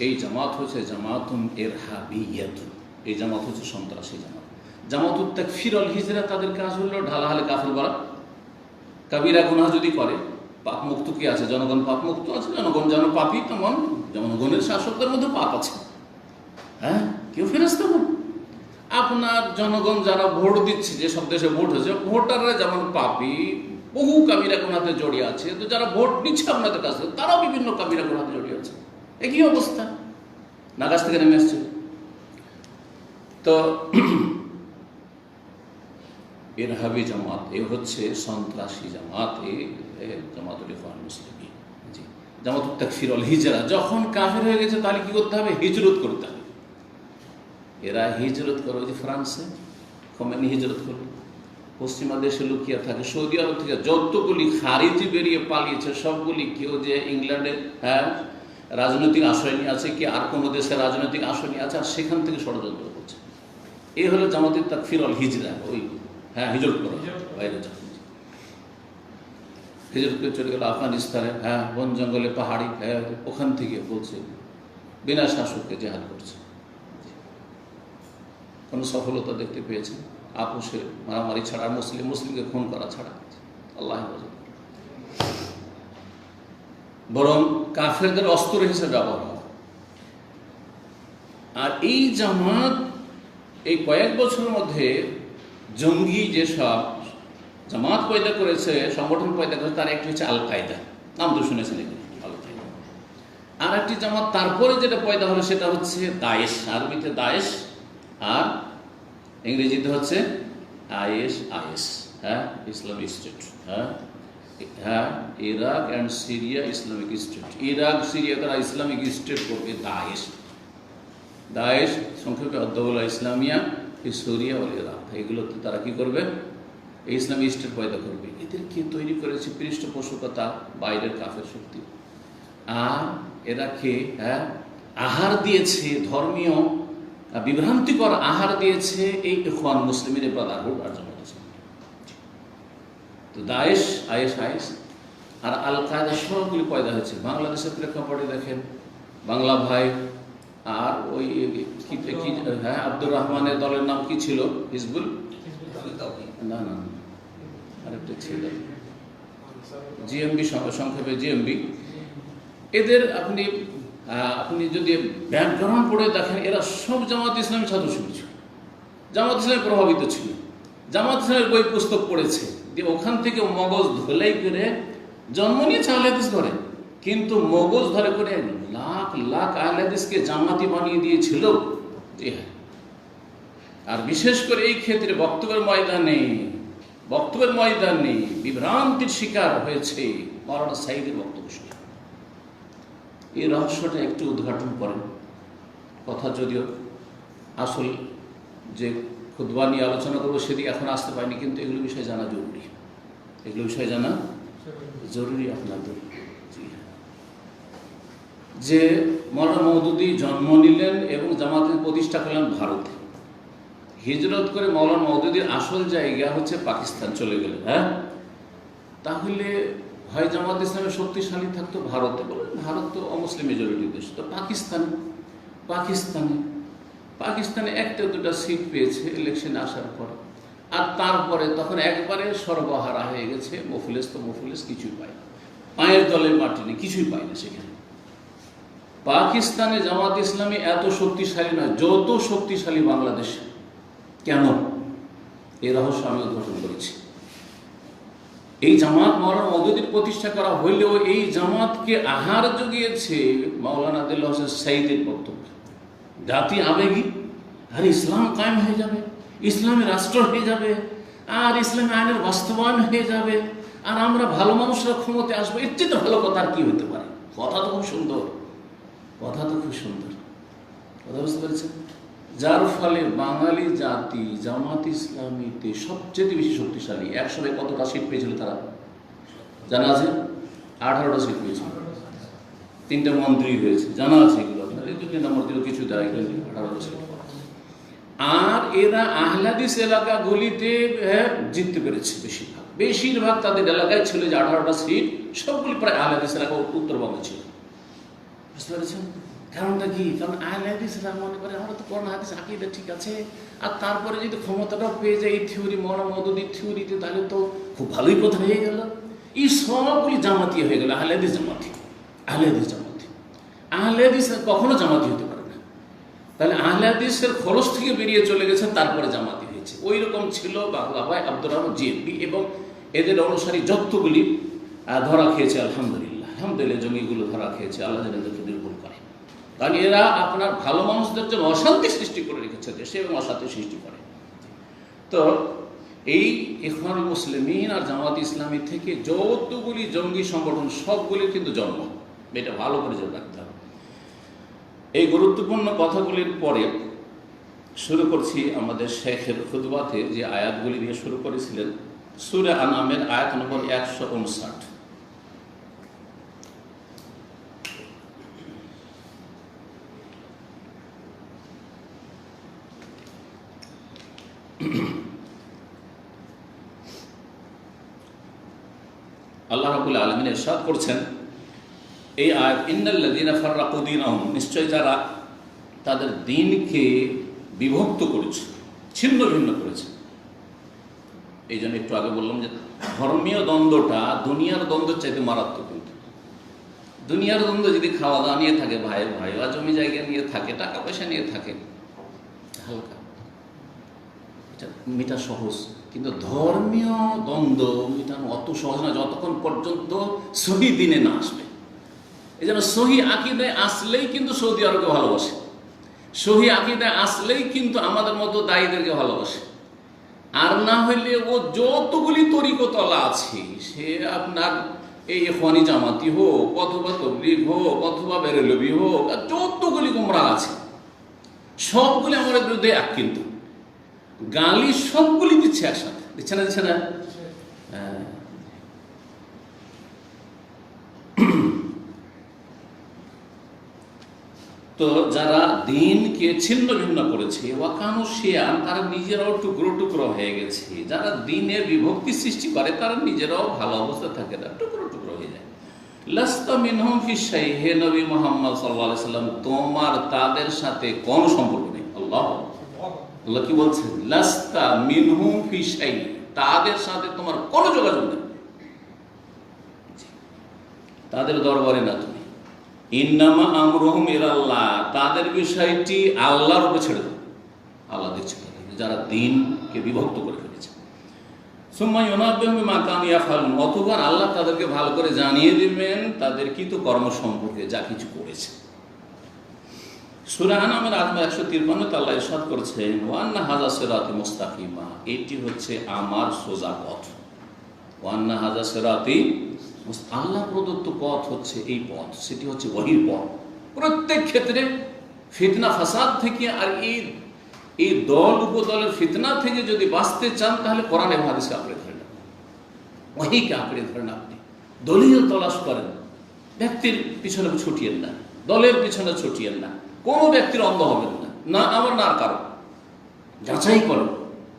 এই জামাত হচ্ছে জামাতুন ইরহাবিয়াতুন, এই জামাত হচ্ছে সন্ত্রাসী জামাত। জামাতুত তাকফির ওয়াল হিজরা, তাদের কাজ হলো ঢালাহালে কাফের বলা। কাবিরা গুনাহ যদি করে, পাপ মুক্ত কি আছে? জনগণ পাপ মুক্ত আছে, জনগণ যেন পাপী, তেমন জনগণের শাসকদের মধ্যে পাপ আছে। হ্যাঁ, কেউ ফেরেশতা নন। আপনার জনগণ যারা ভোট দিচ্ছে, যে সব দেশে ভোট হয়েছে, ভোটাররা যেমন পাপী, বহু কাবিরা গুনাহতে জড়িয়ে আছে, তো যারা ভোট নিচ্ছে আপনাদের কাছে তারাও বিভিন্ন কাবিরা গুনাহতে জড়িয়ে আছে। একই অবস্থা, নাগাছ থেকে নেমে আসছে। তো ইরহাবি জামাত, এ হচ্ছে সন্ত্রাসী জামাত, জামাতুল ইখওয়ান মুসলিমিন। জি, জামাতুত তাকফির ওয়াল হিজরা। যখন কাফের হয়ে গেছে তাহলে কি করতে হবে? হিজরত করতে হবে। এরা হিজরত করে, ওই যে ফ্রান্সে খোমেনি হিজরত করল, পশ্চিমা দেশে লুকিয়ে থাকে। সৌদি আরব থেকে যতগুলি খারিজি বেরিয়ে পালিয়েছে সবগুলি, কেউ যে ইংল্যান্ডে, হ্যাঁ, রাজনৈতিক আশ্রয় নিয়ে আছে, কি আর কোনো দেশে রাজনৈতিক আশ্রয় নিয়ে আছে, আর সেখান থেকে ষড়যন্ত্র করছে। এই হলো জামাতুত তাকফির ওয়াল হিজরা। ওই, হ্যাঁ, হিজরত করা, বাইরে যাওয়া, হিজরত করে চলে গেল আফগানিস্তানে, হ্যাঁ, বন জঙ্গলে, পাহাড়ি, হ্যাঁ, ওখান থেকে বলছে বিনা শাসককে জেহাদ করছে। কোনো সফলতা দেখতে পেয়েছে? আপোষে মারামারি ছাড়া, মুসলিমকে খুন করা ছাড়া, আল্লাহ বরং কাফেরদের অস্ত্র হিসেবে ব্যবহার হয়। আর এই জামাত এই কয়েক বছরের মধ্যে জঙ্গি যেসব জামাত পয়দা করেছে, সংগঠন পয়দা করেছে, তার একটি হচ্ছে আল কায়দা, নাম তো শুনেছেন আল কায়দা। আর একটি জামাত তারপরে যেটা পয়দা হলো সেটা হচ্ছে দায়েশ, আরবিতে দায়েশ, আর ইংরেজিতে হচ্ছে আইএস, হ্যাঁ, ইসলামিক স্টেট। হ্যাঁ, Iraq and Syria Islamic state. Iraq Syria তারা ইসলামিক স্টেট করবে, দায়েশ সংক্ষেপে আদ-দাওলা ইসলামিয়া ফি সুরিয়া ওয়াল ইরাক। এগুলোতে তারা কি করবে? এই ইসলামিক স্টেট পয়দা করবে। এদের কে তৈরি করেছে? পৃষ্ঠপোষকতা বাইরের কাফের শক্তি। আর এরাকে আহার দিয়েছে, ধর্মীয় বিভ্রান্তিকর আহার দিয়েছে এই ইখওয়ান মুসলিমের ব্রাদারহুড আর জামাত ইসলামী। তো দায়েশ, আইএস আর আল কায়দা সবগুলি পয়দা হয়েছে বাংলাদেশের প্রেক্ষাপটে। দেখেন বাংলা ভাই আর ওই আব্দুর রহমানের দলের নাম কি ছিল? হিজবুল, না না আরেকটা ছিল জিএমবি, সংক্ষেপে জিএমবি। এদের আপনি যদি ব্যাকগ্রাউন্ড পড়ে দেখেন, এরা সব জামাত ইসলামের ছাত্র ছিল, জামাত ইসলামে প্রভাবিত ছিল, জামাত ইসলামের বই পুস্তক পড়েছে, যে ওখান থেকে মগজ ধোলাই করে জন্ম নিয়েছে আহলে হাদিস ঘরে, কিন্তু মগজ ধরে করে লাখ লাখ আহলে হাদিসকে জামাতি বানিয়ে দিয়েছিল। জি হ্যাঁ। আর বিশেষ করে এই ক্ষেত্রে বক্তব্যের ময়দানে বিভ্রান্তির শিকার হয়েছে মাওলানা সাঈদের বক্তব্য শুনে। এই রহস্যটা একটু উদ্ঘাটন করেন। কথা যদিও আসল যে খুতবা নিয়ে আলোচনা করবো সেদিকে এখন আসতে পারিনি, কিন্তু এগুলো বিষয়ে জানা জরুরি, আপনাদের। যে মাওলানা মওদুদী জন্ম নিলেন এবং জামাতের প্রতিষ্ঠা করলেন ভারতে, হিজরত করে মাওলানা মওদুদীর আসল জায়গা হচ্ছে পাকিস্তান চলে গেলেন। তাহলে হয় জামাত ইসলামের শক্তিশালী থাকতো ভারতে, বলেন ভারত তো অমুসলিম মেজরিটি দেশ, তো পাকিস্তানে একটা দুটা সিট পেয়েছে ইলেকশনে আসার পর, আর তারপরে তখন একবারে সর্বহারা হয়ে গেছে। মুফলিস কিছুই পায় না, পায়ের তলে মাটি নেই, কিছুই পায় না সেখানে। পাকিস্তানে জামাত ইসলামী এত শক্তিশালী নয় যত শক্তিশালী বাংলাদেশে। কেন? এই রহস্য আমি উদ্ঘাটন করেছি। এই জামাত মাওলানা মওদুদীর প্রতিষ্ঠা করা হইলেও এই জামাতকে আহার জুগিয়েছে মাওলানা দেলোয়ার হোসেন সাঈদের বক্তব্য। জাতি আবেগী, আর ইসলাম কায়েম হয়ে যাবে, ইসলামী রাষ্ট্র হয়ে যাবে, আর ইসলামী আইনের বাস্তবায়ন হয়ে যাবে, আর আমরা ভালো মানুষরা ক্ষমতায় আসবো। এর চেয়ে ভালো কথা আর কি হতে পারে? কথা তো খুব সুন্দর, কথা বুঝতে পেরেছেন? যার ফলে বাঙালি জাতি জামাত ইসলামীতে সবচেয়ে বেশি শক্তিশালী। একসময় কতটা সিট পেয়েছিল তারা জানা আছে? 18টা সিট পেয়েছিল, 3টে মন্ত্রী হয়েছে, জানা আছে এগুলো আপনার। এই 2 নম্বর দিল কিছু দেয়, 18টা সিট। আর এরা আহলে হাদিস এলাকাগুলিতে জিততে পেরেছে বেশিরভাগ তাদের এলাকায় ছিল যে 18টা সিট সবগুলি প্রায় আহলে হাদিস এলাকা উত্তরবঙ্গে ছিল। বুঝতে পেরেছেন কারণটা কি? কারণ আহলে হাদিসরা মনে করে আমরা তো কোরআন হাদিস আকীদা ঠিক আছে, আর তারপরে যদি ক্ষমতাটা পেয়ে যায় এই থিওরি, মাওলানা মওদুদীর থিওরিতে, তাহলে তো খুব ভালোই কথা হয়ে গেল। এই সবগুলি জামাতি হয়ে গেল, আহলে হাদিস জামাতি। আহলে হাদিস কখনো জামাতি হতে পারে না। তাহলে আহলে হাদিসের খরচ থেকে বেরিয়ে চলে গেছে, তারপরে জামাতি হয়েছে। ওই রকম ছিল বাংলা ভাই আব্দুর রহমান জিএমবি এবং এদের অনুসারী যতগুলি ধরা খেয়েছে। আলহামদুলিল্লাহ জমিগুলো ধরা খেয়েছে। আল্লাহ যেন এদেরকে নির্মূল করে। কারণ এরা আপনার ভালো মানুষদের জন্য অশান্তি সৃষ্টি করে রেখেছে দেশে, এবং অশান্তি সৃষ্টি করে। তো এই ইখওয়ানুল মুসলিমিন আর জামাত ইসলামী থেকে যতগুলি জঙ্গি সংগঠন সবগুলি কিন্তু জন্ম, এটা ভালো করে জেনে রাখতে হবে। এই গুরুত্বপূর্ণ কথাগুলির পরে শুরু করছি আমাদের শেখের খুতবাতে যে আয়াতগুলি দিয়ে শুরু করেছিলেন। সূরা আনআমের আয়াত নম্বর 159। আল্লাহ রাব্বুল আলামিন ইরশাদ করছেন এই আয়াত, ইন্নাল্লাযীনা ফাররাকু দীনাহুম, নিশ্চয় যারা তাদের দ্বীনকে বিভক্ত করেছে, ছিন্ন ভিন্ন করেছে। এই জন্য একটু আগে বললাম যে ধর্মীয় দ্বন্দ্বটা দুনিয়ার দ্বন্দ্বের চাইতে মারাত্মক। কিন্তু দুনিয়ার দ্বন্দ্ব যদি খাওয়া দাওয়া নিয়ে থাকে, ভাই বা জমি জায়গা নিয়ে থাকে, টাকা পয়সা নিয়ে থাকে, হালকা, এটা মেটা সহজ। কিন্তু ধর্মীয় দ্বন্দ্ব মেটানো অত সহজ না যতক্ষণ পর্যন্ত সহি দিনে না আসবে। এই জন্য সহি আকীদায় আসলেই কিন্তু সৌদি আরবকে ভালোবাসে, সহি আকীদায় আসলেই কিন্তু আমাদের মতো দায়ীদেরকে ভালোবাসে। আর না হইলে ও যতগুলি তরিকতলা আছে, সে আপনার এই ইখওয়ানি জামাতি হোক, অথবা তবলিগ হোক, অথবা বেরেলভি হোক, আর যতগুলি গোমরা আছে সবগুলি আমাদের বিরুদ্ধে এক, কিন্তু গালি সবগুলি দিচ্ছে একসাথে, দিচ্ছে না? তো যারা দিনকে ছিন্ন ভিন্ন করেছে, ওয়াকানু শিয়ান, তারা নিজেরাও টুকরো টুকরো হয়ে গেছে। যারা দিনে বিভক্তি সৃষ্টি করে তারা নিজেরাও ভালো অবস্থা থাকে না, টুকরো টুকরো হয়ে যায়। লাস্তা মিনহুম ফি শাই, হে নবী মুহাম্মদ সাল্লাল্লাহু আলাইহি সাল্লাম, তোমার তাদের সাথে কোনো সম্পর্ক নেই। আল্লাহ কি বলছেন? লাস্তা মিনহুম ফি শাই, তাদের সাথে তোমার কোনো যোগাযোগ নেই, তাদের দরবারে না তুমি। ইন্নামা আমরুহুম ইলাল্লাহ, তাদের বিষয়টি আল্লাহর উপরে ছেড়ে দাও, আল্লাহ দিচ্ছে যারা দিনকে বিভক্ত করে ফেলেছে। সুম্মা ইউনাব্বিহুম বিমা কানু ইয়াফআলুন, অতঃপর আল্লাহ তাদেরকে ভালো করে জানিয়ে দিবেন তাদের কৃত কর্ম সম্পর্কে, যা কিছু করেছে। সূরা আনআমের 153 আল্লাহ ইরশাদ করেছেন, ওয়া আন্না হাযা সিরাতি মুস্তাকিমা, এটি হচ্ছে আমার সোজা পথ। ওয়া আন্না হাযা সিরাতি, আল্লাহ প্রদত্ত পথ হচ্ছে এই পথ, সেটি হচ্ছে ওহীর পথ। প্রত্যেক ক্ষেত্রে ফিতনা ফাসাদ থেকে আর এই দল উপদলের ফিতনা থেকে যদি বাঁচতে চান তাহলে কোরআন এবং হাদিসকে আঁকড়ে ধরেন, ওহীকে আঁকড়ে ধরেন। আপনি দলীয় তলাশ করেন, ব্যক্তির পিছনে ছুটিয়েন না, দলের পিছনে ছুটিয়েন না, কোনো ব্যক্তির অন্ধ হবেন না, না আমার না কারো। যাচাই করেন,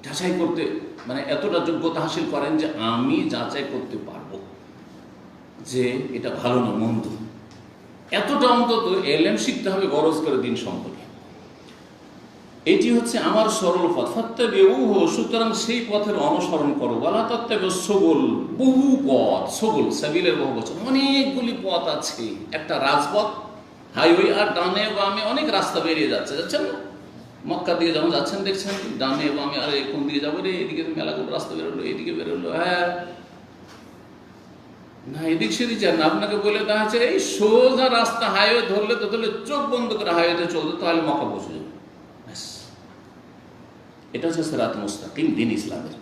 যাচাই করতে মানে এতটা যোগ্যতা হাসিল করেন যে আমি যাচাই করতে পারবো যে এটা ভালো না মন্দ। এতটা অন্তত এলেম শিখতে হবে গরজ করে দিন সম্পর্কে। এটি হচ্ছে আমার সরল পথ, ফাত্তাবিউহু, সুতরাং সেই পথের অনুসরণ করো। ওয়ালা তাত্তাবিউ সুবুল, বহু পথ, সবুল সাবিলের বহু বচন, অনেকগুলি পথ আছে। একটা রাজপথ, হাইওয়ে, আর ডানে বামে অনেক রাস্তা বেরিয়ে যাচ্ছে, যাচ্ছেন না? মক্কা দিয়ে যখন যাচ্ছেন দেখছেন ডানে বামে, আরে কোন দিকে যাবো রে, এদিকে মেলাগুলো রাস্তা বেরোলো, এদিকে বেরোলো, হ্যাঁ না এদিক সেদিক যান না, আপনাকে বলে দেওয়া হচ্ছে এই সোজা রাস্তা, হাইওয়ে ধরলে তো ধরলে চোখ বন্ধ করে হাইওয়েতে চলতে, তাহলে মক্কা পৌঁছে যাবে। এটা হচ্ছে সিরাত মুস্তাকিম, দিন ইসলামের।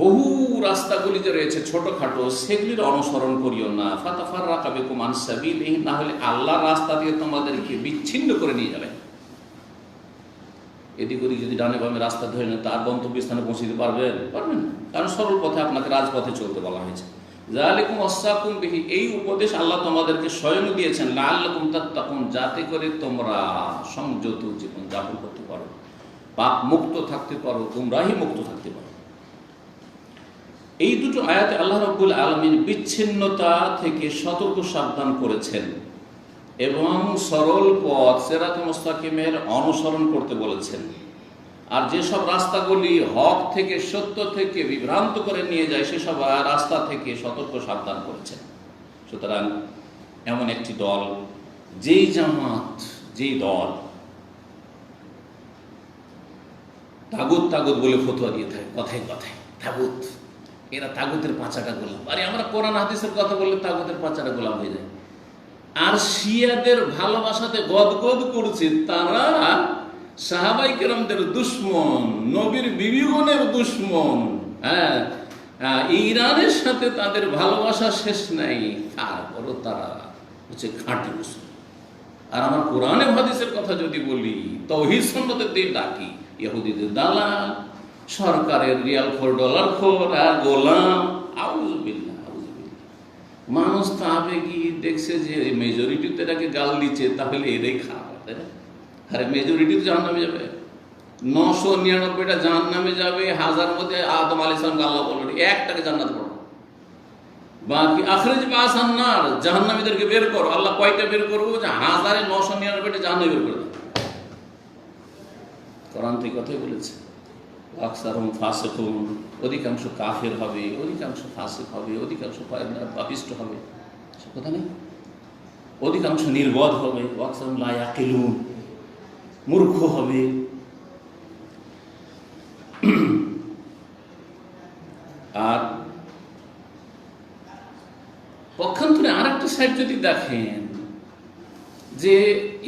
বহু রাস্তাগুলি যে রয়েছে ছোটখাটো, সেগুলির অনুসরণ করিও না। ফাতাফাররাকা বিকুম আন সাবিলিহি, না হলে আল্লাহর রাস্তা দিয়ে তোমাদেরকে বিচ্ছিন্ন করে নিয়ে যাবে। এদিক ওদিক যদি ডানে বামে রাস্তা ধরে না, তার গন্তব্যস্থানে পৌঁছে দিতে পারবেন না, কারণ সরল পথে আপনাকে রাজপথে চলতে বলা হয়েছে। যালিকুম ওয়াসাকুম বিহি, এই উপদেশ আল্লাহ তোমাদেরকে স্বয়ং দিয়েছেন, লাআল্লাকুম তাত্তাকুন, যাতে করে তোমরা সংযত জীবন যাপন করতে পারো, পাপ মুক্ত থাকতে পারো, গুমরাহি মুক্ত থাকতে পারো। এই দুটো আয়াতে আল্লাহ রাব্বুল আলামিন বিচ্ছিন্নতা থেকে সতর্ক সাবধান করেছেন এবং সরল পথ সিরাতুল মুস্তাকিমের অনুসরণ করতে বলেছেন। আর যেসব রাস্তাগুলি হক থেকে, সত্য থেকে বিভ্রান্ত করে নিয়ে যায়, সেসব রাস্তা থেকে সতর্ক সাবধান করেছেন। সুতরাং এমন একটি দল, যেই জামাত, যেই দল তাগুত তাগুত বলে ফতোয়া দিয়ে থাকে কথায় কথায়, তাগুত, এরা তাগুতের পাঁচাটা গোলাম। আরে আমরা কোরআন হাদিসের কথা বললে তাগুতের পাঁচাটা গোলাম হয়ে যায়। আর শিয়াদের ভালোবাসাতে গদগদ করছে, তারা সাহাবাই কেরামদের দুশ্মন, নবীর বিবিগণের দুশ্মন। হ্যাঁ, ইরানের সাথে তাদের ভালোবাসা শেষ নাই, তারপরও তারা হচ্ছে খাঁটি মুসলিম। আর আমার কোরআনে হাদিসের কথা যদি বলি, তাওহীদ সুন্নাতের দিয়ে ডাকি, ইহুদিদের দালাল, সরকারের রিয়াল খোর, ডলার খোর, গোলাম। আউযুবিল্লাহ, আউযুবিল্লাহ। মানুষ তো আবেগী, দেখছে যে মেজরিটিতে এটাকে গাল দিচ্ছে, তাহলে এটাই খারাপ, তাই না? আরে মেজরিটি তো জাহান্নামে যাবে, 999টা জাহান্নামে যাবে, 1000 মধ্যে আদম আলাইহিস সালামকে আল্লাহ বললেন একটাকে জান্নাত পড়ো, বাকি আখরিজ বাসান নার, জাহান্নামীদেরকে বের করো। আল্লাহ কয়টা বের করবো? যে 1999টা জাহান্নামে বের করে দাও। কোরআন তো কথাই বলেছে, আকসারুহুম ফাসিকুন, অধিকাংশ কাফের হবে, অধিকাংশ ফাসিক হবে, অধিকাংশ পাপিষ্ট হবে, সে কথা নেই। অধিকাংশ নির্বোধ হবে, আকসারুহুম লা ইয়াকিলুন, মূর্খ হবে। আর পক্ষান্তরে আর একটা সাইড যদি দেখেন, যে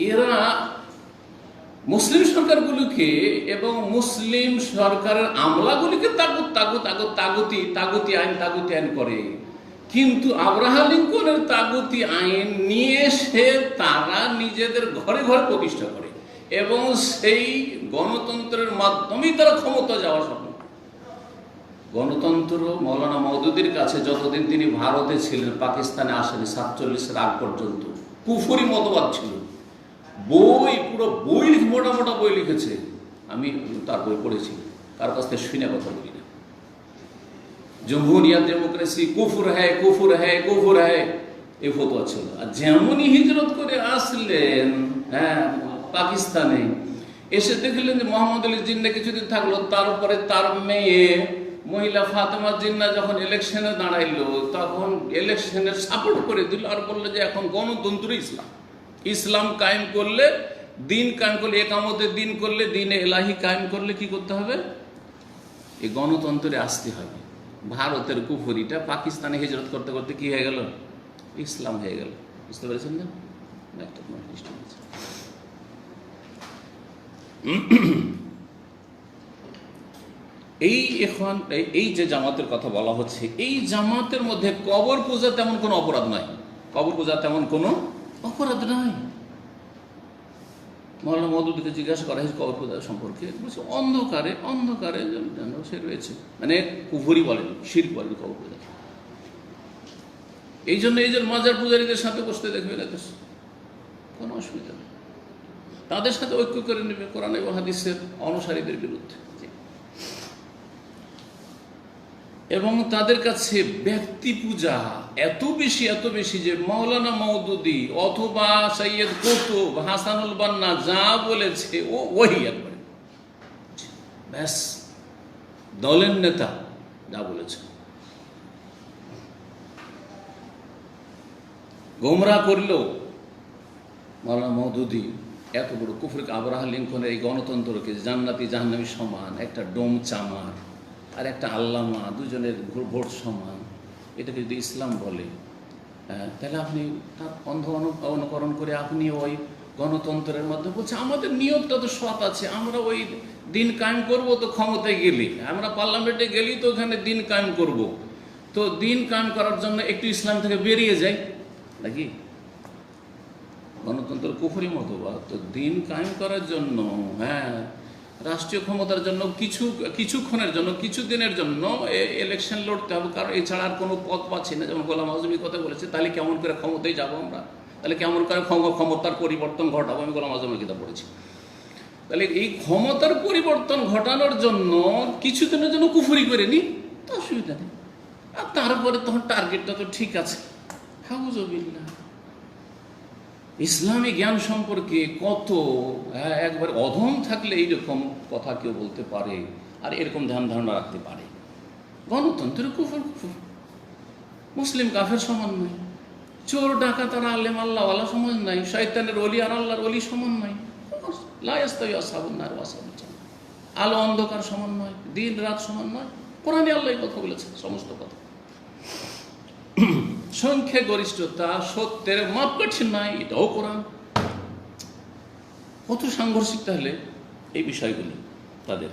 এরা মুসলিম সরকারগুলোকে এবং মুসলিম সরকারের আমলাগুলিকে তাগুত তাগুত তাগুত তাগুতি তাগুতি আইন করে, কিন্তু আব্রাহাম লিঙ্কনের তাগুতি আইন নিয়ে এসে তারা নিজেদের ঘরে ঘরে প্রতিষ্ঠা করে এবং সেই গণতন্ত্রের মাধ্যমেই তারা ক্ষমতা যাওয়া স্বপ্ন। গণতন্ত্র মৌলানা মওদুদির কাছে যতদিন তিনি ভারতে ছিলেন, পাকিস্তানে আসেনি, 47-এর আগ পর্যন্ত কুফরি মতবাদ ছিল। বই, পুরো বই মোটা মোটা বই লিখেছে। আমি তার বই পড়েছি, কার কাছ থেকে শুনে কথা বলি না। জমহুরিয়াত ডেমোক্রেসি কুফর হ্যায়, কুফর হ্যায়, কুফর হ্যায়, এই ফতোয়া ছিল। আর যেমনই হিজরত করে আসলেন পাকিস্তানে, এসে দেখলেন যে মোহাম্মদ আলী জিন্না কিছুদিন থাকলো, তারপরে তার মেয়ে মহিলা ফাতেমা জিন্না যখন ইলেকশনে দাঁড়াইলো, তখন ইলেকশনের সাপোর্ট করে দিল আর বললো যে এখন গণতন্ত্র ইসলাম, ইসলাম কায়েম করলে, দিন কায়েম করলে, একামতের দিন করলে, দিনে এলাহি কায়েম করলে কি করতে হবে? এই গণতন্ত্রে আসতে হবে। ভারতের কুফরিটা পাকিস্তানে হিজরত করতে করতে কি হয়ে গেল? ইসলাম হয়ে গেল। বুঝতে পেরেছেন না? একটা এই যে জামাতের কথা বলা হচ্ছে, এই জামাতের মধ্যে কবর পূজা তেমন কোনো অপরাধ নয়। কবর পূজা তেমন কোনো অপরাধ নয়। মৌলানা মওদুদীকে জিজ্ঞাসা করা হয়েছে কবর পূজা সম্পর্কে, বলছে অন্ধকারে অন্ধকারে যেন সে রয়েছে, মানে কুফরি বলেন, শিরক বলেন কবর পূজা। এই জন্য মাজার পূজারীদের সাথে বসতে দেখবে না, কোনো অসুবিধা নেই, তাদের সাথে ঐক্য করে নেবে কোরআন এবং হাদিসের অনুসারীদের বিরুদ্ধে। এবং তাদের কাছে ব্যক্তি পূজা এত বেশি যে মাওলানা মওদুদী অথবা সৈয়দ কুতুব, হাসানুল বান্না যা বলেছে ওই একবারে ব্যাস, দলের নেতা যা বলেছে। গোমরা করলেও মাওলানা মওদুদী এত বড় কুফর, আব্রাহা লিঙ্কনের এই গণতন্ত্রকে জান্নাতি জাহান্নামী সমান, একটা ডোম চামার আর একটা আল্লামা, দুজনের ভোট সমান, এটাকে যদি ইসলাম বলে, তাহলে আপনি তার অন্ধ অনুকরণ করে আপনি ওই গণতন্ত্রের মধ্যে বলছে আমাদের নিয়তটা তো সৎ আছে, আমরা ওই দিন কায়েম করব, তো ক্ষমতায় গেলি, আমরা পার্লামেন্টে গেলি তো ওখানে দিন কায়েম করব, তো দিন কায়েম করার জন্য একটু ইসলাম থেকে বেরিয়ে যাই নাকি? গণতন্ত্র কুফরি মতো, তো দিন কায়েম করার জন্য, রাষ্ট্রীয় ক্ষমতার জন্য কিছুক্ষণের জন্য, কিছুদিনের জন্য ইলেকশন লড়তে হবে, কারণ এছাড়া আর কোনো পথ পাচ্ছি না। যেমন গোলাম আজমি কথা বলেছে, তাহলে কেমন করে ক্ষমতায় যাবো আমরা, তাহলে কেমন করে ক্ষমতার পরিবর্তন ঘটাবো? আমি গোলাম আজমের কিতাব পড়েছি। তাহলে এই ক্ষমতার পরিবর্তন ঘটানোর জন্য কিছুদিনের জন্য কুফরি করে নি, তো অসুবিধা নেই। আর তারপরে তখন টার্গেটটা তো ঠিক আছে। হাউজুবিল্লাহ, ইসলামী জ্ঞান সম্পর্কে কত একবার অধম থাকলে এইরকম কথা কেউ বলতে পারে আর এরকম ধ্যান ধারণা রাখতে পারে? গণতন্ত্রের কুফর, মুসলিম কাফের সমান নয়, চোর ডাকাত আর আলেম আল্লাহওয়ালা সমান নাই, শয়তানের ওলি আর আল্লাহর ওলি সমান নয়, আলো অন্ধকার সমান নয়, দিন রাত সমান নয়। কোরআনে আল্লাহ কথা বলেছে, সমস্ত কথা। সংখ্যা গরিষ্ঠতা সত্যের মাপকাঠি নাই, এটাও কোরআন। কত সাংঘর্ষিক তাহলে এই বিষয়গুলি তাদের।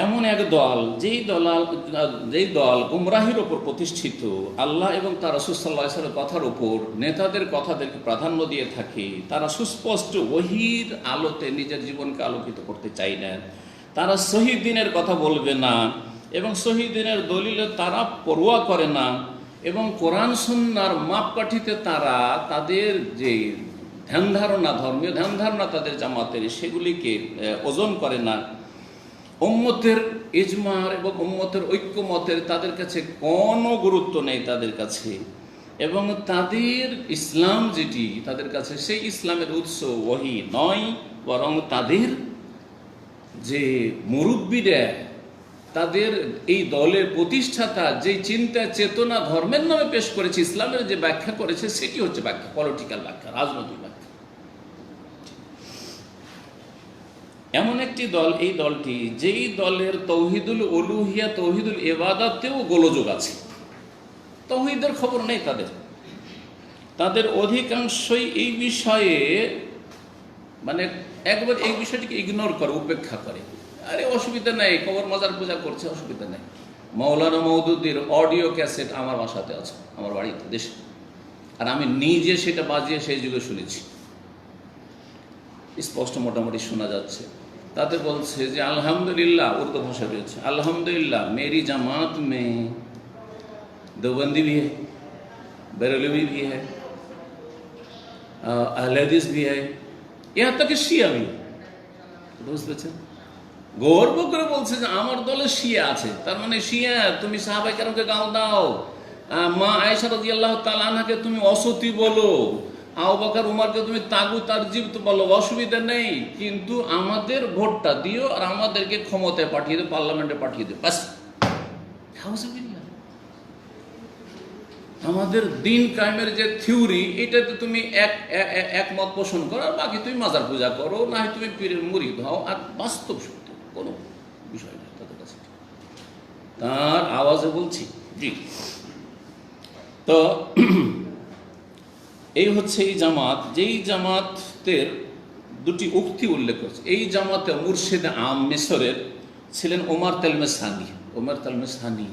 এমন এক দল, যেই দল গুমরাহির ওপর প্রতিষ্ঠিত, আল্লাহ এবং তার রাসূল সাল্লাল্লাহু আলাইহি ওয়াসাল্লামের কথার ওপর, নেতাদের কথাদেরকে প্রাধান্য দিয়ে থাকে, তারা সুস্পষ্ট ওহীর আলোতে নিজের জীবনকে আলোকিত করতে চায় না, তারা সহিহ দ্বীনের কথা বলবে না এবং সহিহ দ্বীনের দলিলে তারা পরোয়া করে না, এবং কোরআন সুন্নাহর মাপকাঠিতে তারা তাদের যে ধ্যান ধারণা, ধর্মীয় ধ্যান ধারণা তাদের জামাতের, সেগুলিকে ওজন করে না। উম্মতের ইজমার এবং উম্মতের ঐক্যমতের তাদের কাছে কোনো গুরুত্ব নেই তাদের কাছে, এবং তাদের ইসলাম যেটি তাদের কাছে, সেই ইসলামের উৎস ওহী নয়, বরং তাদের যে মুরব্বীরা, তাদের এই দলের প্রতিষ্ঠাতা যে চিন্তা চেতনা ধর্মের নামে পেশ করেছে, ইসলামের যে ব্যাখ্যা করেছে, সেটি হচ্ছে ব্যাখ্যা, পলিটিক্যাল ব্যাখ্যা, রাজনৈতিক ব্যাখ্যা। এমন একটি দল, এই দলটি, যেই দলের তৌহিদুল উলুহিয়া, তৌহিদুল ইবাদতেও গোলযোগ আছে, তৌহিদের খবর নেই তাদের অধিকাংশই এই বিষয়ে, মানে একবার এই বিষয়টিকে ইগনোর করে, উপেক্ষা করে। আরে অসুবিধা নেই, কবর মাজার পূজা করছে, অসুবিধা নেই। মাওলানা মওদুদীর অডিও ক্যাসেট আমার বাসাতে আছে, আমার বাড়িতে, দেশে, আর আমি নিজে সেটা বাজিয়ে সেই যুগে শুনেছি, স্পষ্ট মোটামুটি শোনা যাচ্ছে। তাতে বলছে যে আলহামদুলিল্লাহ, উর্দু ভাষা রয়েছে, আলহামদুলিল্লাহ मेरी जमात में देवबंदी भी है, बरेलवी भी है, अहले हदीस भी है, यहाँ तक শিয়া भी, বুঝতে পেরেছেন? গর্ব করে বলছে যে আমার দলে শিয়া আছে, তার মানে শিয়া তুমি সাহাবায়ে কেরামকে গাল দাও, মা আয়েশা রাদিয়াল্লাহু তাআলা আনহাকে তুমি অসতী বলো, আবু বকর উমরকে তুমি তাগুত আর জিবত বলো, অসুবিধা নেই, কিন্তু আমাদের ভোটটা দিও আর আমাদেরকে ক্ষমতায় পাঠিয়ে দিও, পার্লামেন্টে পাঠিয়ে দিও, বাস। আমাদের দিন কায়েমের যে থিওরি, এটাতে তুমি একমত পোষণ করো, আর বাকি তুমি মাজার পূজা করো, না হয় তুমি পীরের মুরিদ হও, আর বাস্তব সত্য কোনো বিষয় নেই তাদের কাছে। তার আওয়াজে বলছি জি। তো এই হচ্ছে এই জামাত, যেই জামাতের দুটি উক্তি উল্লেখ করছে। এই জামাতে মুর্শিদ আম মিশরের ছিলেন ওমর তেলমেসানি। ওমর তেলমেসানি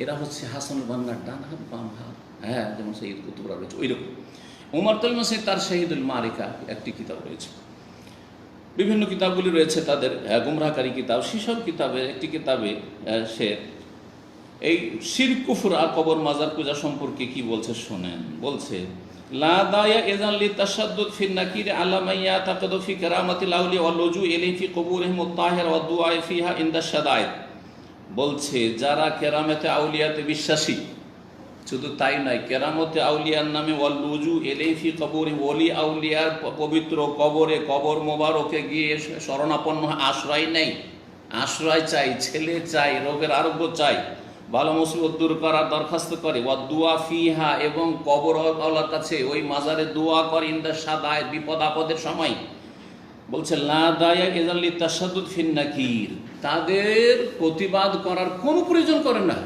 এরা হচ্ছে হাসানুল বান্নার ডান হাত বাম হাত, হ্যাঁ, যেমন সৈয়দ কুতুবরা রয়েছে ওই রকম। ওমর তেলমেসানি তার শাহিদুল মারিকা একটি কিতাব রয়েছে, বিভিন্ন কিতাবগুলি রয়েছে তাদের গুমরাহকারী কিতাব। সেসব কিতাবের একটি কিতাবে সে এই শিরক কুফর আর কবর মাজার পূজা সম্পর্কে কি বলছে শোনেন। বলছে লা দায়া ইযান লিতাশাদ্দুদ ফিন নাকির আলা মাইয়া তাকাদু ফি কারামাতিল আউলিয়া ওয়াল লুজু ইলাইহি ফি কুবুরিহিম আত-তাহিরা ওয়াদ দুআ ফিহা ইনদা শাদায়েদ। বলছে যারা কেরামতে আউলিয়াতে বিশ্বাসী, শুধু তাই নয়, কেরামতে আউলিয়ার নামে ওয়াল লুজু ইলাইহি ফি কুবুরিহিম, ওলি আউলিয়ার পবিত্র কবরে, কবর মোবারকে গিয়ে শরণাপন্ন আশ্রয় নেই, আশ্রয় চাই, ছেলে চাই, রোগের আরোগ্য চাই, ভালো মুসিবত দূর করার দরখাস্ত করে, ওয়াদ দুআ ফিহা, এবং কবর আল্লাহর কাছে ওই মাজারে দোয়া করে ইনদা শাদায়েদ, বিপদ আপদের সময়। বলছে লা দায়া ইযান লিতাশাদ্দুদ ফিন নাকির, তাদের প্রতিবাদ করার কোনো প্রয়োজন করে না,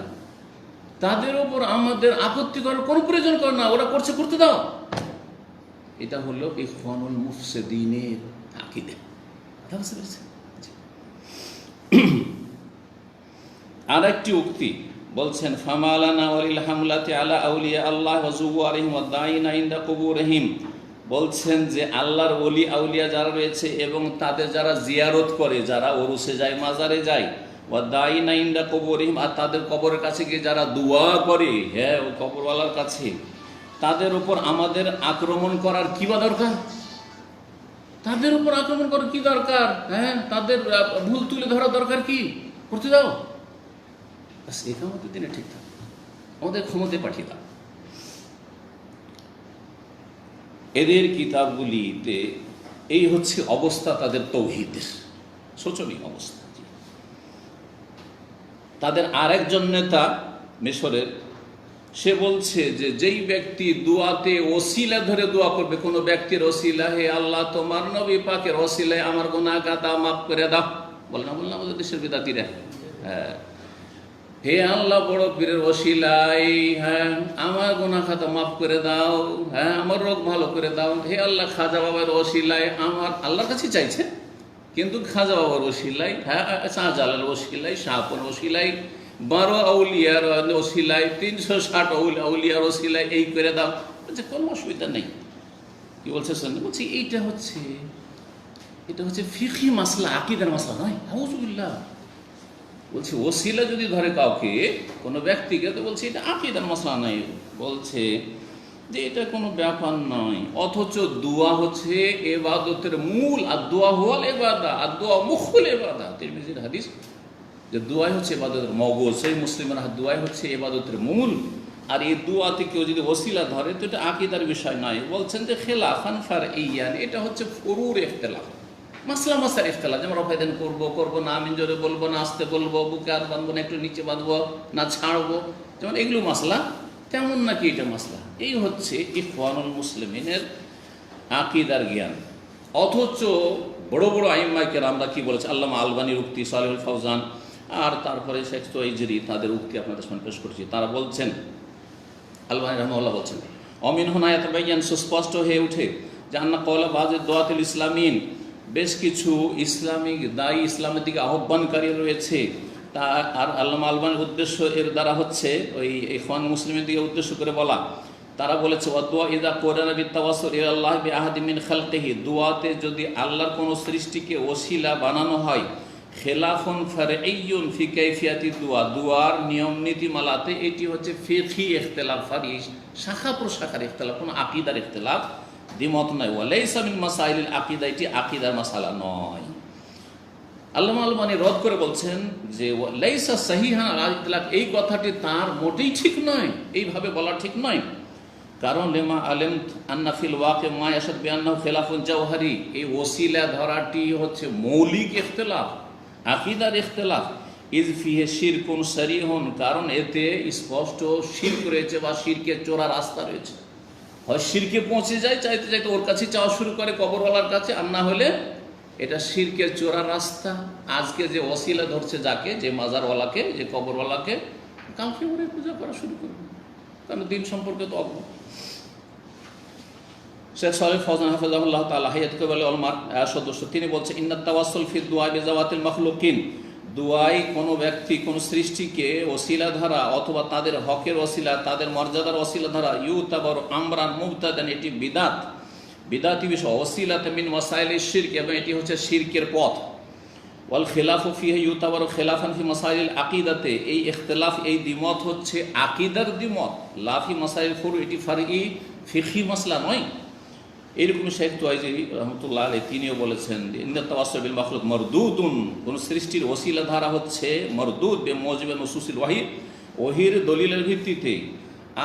তাদের ওপর আমাদের আপত্তি করার কোনো প্রয়োজন করে না, ওরা করছে করতে দাও। এটা হলো ইখওয়ানুল মুফসিদিনের আকীদা। আর একটি উক্তি বলছেন ফামালানা ওয়ালিল হামলাতি আলা আউলিয়া আল্লাহ ওয়া যুওয়ারিহিম ওয়া দাইনা ইনদা কুবুরিহিম। বলছেন যে আল্লাহর ওলি আউলিয়া যারা রয়েছে এবং তাদের যারা জিয়ারত করে, যারা ওরুসে যায়, মাজারে যায়, ওয়া দাইনা ইনদা কুবুরিহিম, আর তাদের কবরের কাছে গিয়ে যারা দোয়া করে, হ্যাঁ, ওই কবরওয়ালার কাছে, তাদের উপর আমাদের আক্রমণ করার কি বা দরকার? তাদের উপর আক্রমণ করার কি দরকার? হ্যাঁ, তাদের ভুল তুলে ধরা দরকার কি? করতে দাও, একামতের দিনে ঠিক থাকে, আমাদের ক্ষমতায় পাঠিয়ে দাও। এদের কিতাবগুলিতে এই হচ্ছে অবস্থা তাদের তৌহিদের, শোচনীয় অবস্থা। তাদের আরেকজন নেতা মিশরের, সে বলছে যে যেই ব্যক্তি দোয়াতে ওসিলা ধরে দোয়া করবে, কোনো ব্যক্তির ওসিলা, হে আল্লাহ তোমার নবী পাকের ওসিলায় আমার গুনাহ খাতা মাফ করে দাও, বলে না আমাদের দেশের বিদাতিরা, হ্যাঁ, হে আল্লাহ বড় পীরের ওসিলাই, হ্যাঁ, আমার গুনাহ খাতা মাফ করে দাও, হ্যাঁ, আমার রোগ ভালো করে দাও, হে আল্লাহ খাজা বাবার ওসিলাই, আমার আল্লাহর কাছে চাইছে, কিন্তু খাজা বাবার ওসিলাই, হ্যাঁ, শাহজালাল ওসিলাই, শাহপুর ওসিলাই, 12 আউলিয়ার ওসিলাই, 360 আউলিয়ার ওসিলাই, এই করে দাও, বলছে কোনো অসুবিধা নেই। কি বলছে শুনে, বলছি এটা হচ্ছে ফিকহি মাসলা, আকীদার মাসলা নয়। আউযুবিল্লাহ। বলছে ওসিলা যদি ধরে কাউকে, কোনো ব্যক্তিকে, তো বলছে এটা আকীদার মাসলা নাই, বলছে যে এটা কোনো ব্যাপার নয়। অথচ দোয়া হচ্ছে ইবাদতের মূল, আর দোয়া হওয়াল ইবাদা, আর দোয়া মুখুল ইবাদা। তিরমিজির হাদিস যে দোয়াই হচ্ছে ইবাদতের মগজ, সেই মুসলিমের দোয়াই হচ্ছে ইবাদতের মূল, আর এই দোয়াতে কেউ যদি ওসিলা ধরে তো এটা আকীদার বিষয় নয়। বলছেন যে খেলাফান ফারঈয়ান, এটা হচ্ছে ফুরুর ইখতিলাফ, মাসলা মাসার ইখতিলাফ, যেমন রফায়দান করবো না, আমিন জোরে বলবো না, আস্তে বলবো, বুকে হাত বাঁধবো না, একটু নিচে বাঁধবো না, ছাড়বো, যেমন এগুলো মাসলা, তেমন নাকি এটা মাসলা। এই হচ্ছে ইখওয়ানুল মুসলিমিনের আকীদার জ্ঞান। অথচ বড় বড় আইম্মায়ে কেরাম আমরা কি বলেছে, আল্লামা আলবানীর উক্তি, সালেহুল ফাওজান, আর তারপরে শেখ তোয়াইজরি, তাদের উক্তি আপনাদের সামনে পেশ করছি। তারা বলছেন, আলবানী রাহমাহুল্লাহ বলছেন, অমিন হুনায়াত বাইয়ান, সুস্পষ্ট হয়ে উঠে যে আন্না কওলা বাযে দোয়াতুল ইসলামিন, বেশ কিছু ইসলামিক দায়ী, ইসলামের দিকে আহ্বানকারী রয়েছে। তা আর আল্লামা আলবানীর উদ্দেশ্য এর দ্বারা হচ্ছে ওই ইখওয়ান মুসলিমের দিকে উদ্দেশ্য করে বলা। তারা বলেছে ওয়াদুয়া ইযা কুরানা বিতাওয়াসসুল ইলাল্লাহ বিআহাদি মিন খালকিহি, দুআতে যদি আল্লাহর কোনো সৃষ্টিকে ওসিলা বানানো হয়, খেলাফুন ফারঈয়ুন ফি কাইফিয়াতি দুআ, দুআর নিয়ম নীতিমালাতে এটি হচ্ছে ফিকহি ইখতিলাফ, শাখা প্রশাখার ইখতিলাফ, কোনো আকীদার ইখতিলাফ দ্বিমত নয়। ওয়ালাইসা মিন মাসাইলিল আকিদা, এটি আকিদার মাসালা নয়। আল্লামা আলবানী রদ করে বলছেন যে লাইসা সাহিহান আলা ইতলাক, এই কথাটি তার মোটেই ঠিক নয়, এইভাবে বলা ঠিক নয়। কারণ লেমা আলেম আন্না ফিল ওয়াকে মা ইয়াশাদ বিআন্নাহু খিলাফুন জাওহারি, এই ওসিলা ধরাটি হচ্ছে মৌলিক ইখতিলাফ, আকিদার ইখতিলাফ। ইজ ফিহে শিরকুন সারিহুন, কারণ এতে স্পষ্ট শিরক রয়েছে বা শিরকের চোরা রাস্তা রয়েছে। হয় শিরকে পৌঁছে যায়, চাইতে চাইতে ওর কাছে চাওয়া শুরু করে কবরওয়ালার কাছে, আর না হলে এটা শিরকের চোরা রাস্তা। আজকে যে ওসিলা ধরছে যাকে, যে মাজারওয়ালাকে, যে কবরওয়ালাকে, কালকে ওরে পূজা করা শুরু করবে, কারণ দিন সম্পর্কে তো অজ্ঞ। শেখ সালেহ ফওজান হাফিজাহুল্লাহ তাআলা হায়াত কাবালে উলামার সদস্য, তিনি বলছেন ইন্নাত তাওয়াসসুল ফি দুআ বিজাওয়াতিল মাখলুকিন, দুআই কোনো ব্যক্তি কোনো সৃষ্টিকে ওসিলা ধরা অথবা তাদের হকের ওসিলা, তাদের মর্যাদার ওসিলা ধরা, ইউতাবারু আমরান মুবতাদান, এটি বিদাত, বিদাতি বিষয়। ওসিলাতে মিন মাসাইলিশ শিরক, এবং এটি হচ্ছে শিরকের পথ। ওয়াল খিলাফু ফিহি ইউতাবারু খিলাফান ফি মাসাইলিল আকিদাতে, এই ইখতিলাফ, এই দ্বিমত হচ্ছে আকিদার দ্বিমত, লা ফি মাসাইল ফুরু, এটি ফারঈ ফিকহি মাসলা নয়। এইরকম শেখ তুয়াইজি রহমতুল্লাহ আলাইহি তিনিও বলেছেন ইন্নাত তাওয়াসসুল বিল মাখলুক মারদুদুন, কোন সৃষ্টির ওসিলা ধারা হচ্ছে মারদুদ বিমুজিবিন নুসুসিল ওয়াহি, ওহির দলিলের ভিত্তিতে।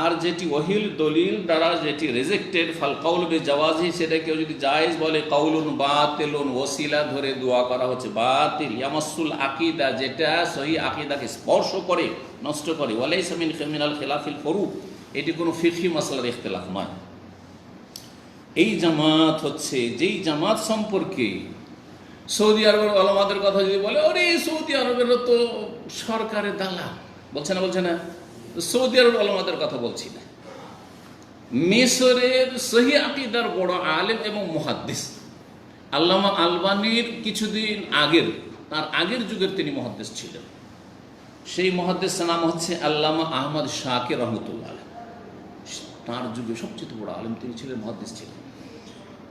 আর যেটি ওহির দলিল দ্বারা যেটি রিজেক্টেড, ফাল কাউল বিজাওয়াজি, সেটা কেউ যদি জায়েজ বলে, কাউলুন বাতিলুন, ওসিলা ধরে দোয়া করা হচ্ছে বাতিল। ইয়ামাসসুল আকিদা, যেটা সহি আকিদাকে স্পর্শ করে, নষ্ট করে। ওয়ালাইসা মিনাল খিলাফিল ফুরু, এটি কোনো ফিকহি মাসলার ইখতিলাফ নয়। এই জামাত হচ্ছে যেই জামাত সম্পর্কে সৌদি আরবের ওলামাদের কথা যদি বলে, ওরে সৌদি আরবেরও তো সরকারের দালাল, বলছে না, বলছে না, সৌদি আরবের ওলামাদের কথা বলছি না, মিশরের সহি আকিদার বড় আলেম এবং মুহাদ্দিস আল্লামা আলবানীর কিছুদিন আগের, তার আগের যুগের তিনি মুহাদ্দিস ছিলেন। সেই মুহাদ্দিসের নাম হচ্ছে আল্লামা আহমদ শাকির রহমতুল্লাহ আলাইহি। তার যুগে সবচেয়ে বড় আলেম তিনি ছিলেন, মুহাদ্দিস ছিলেন।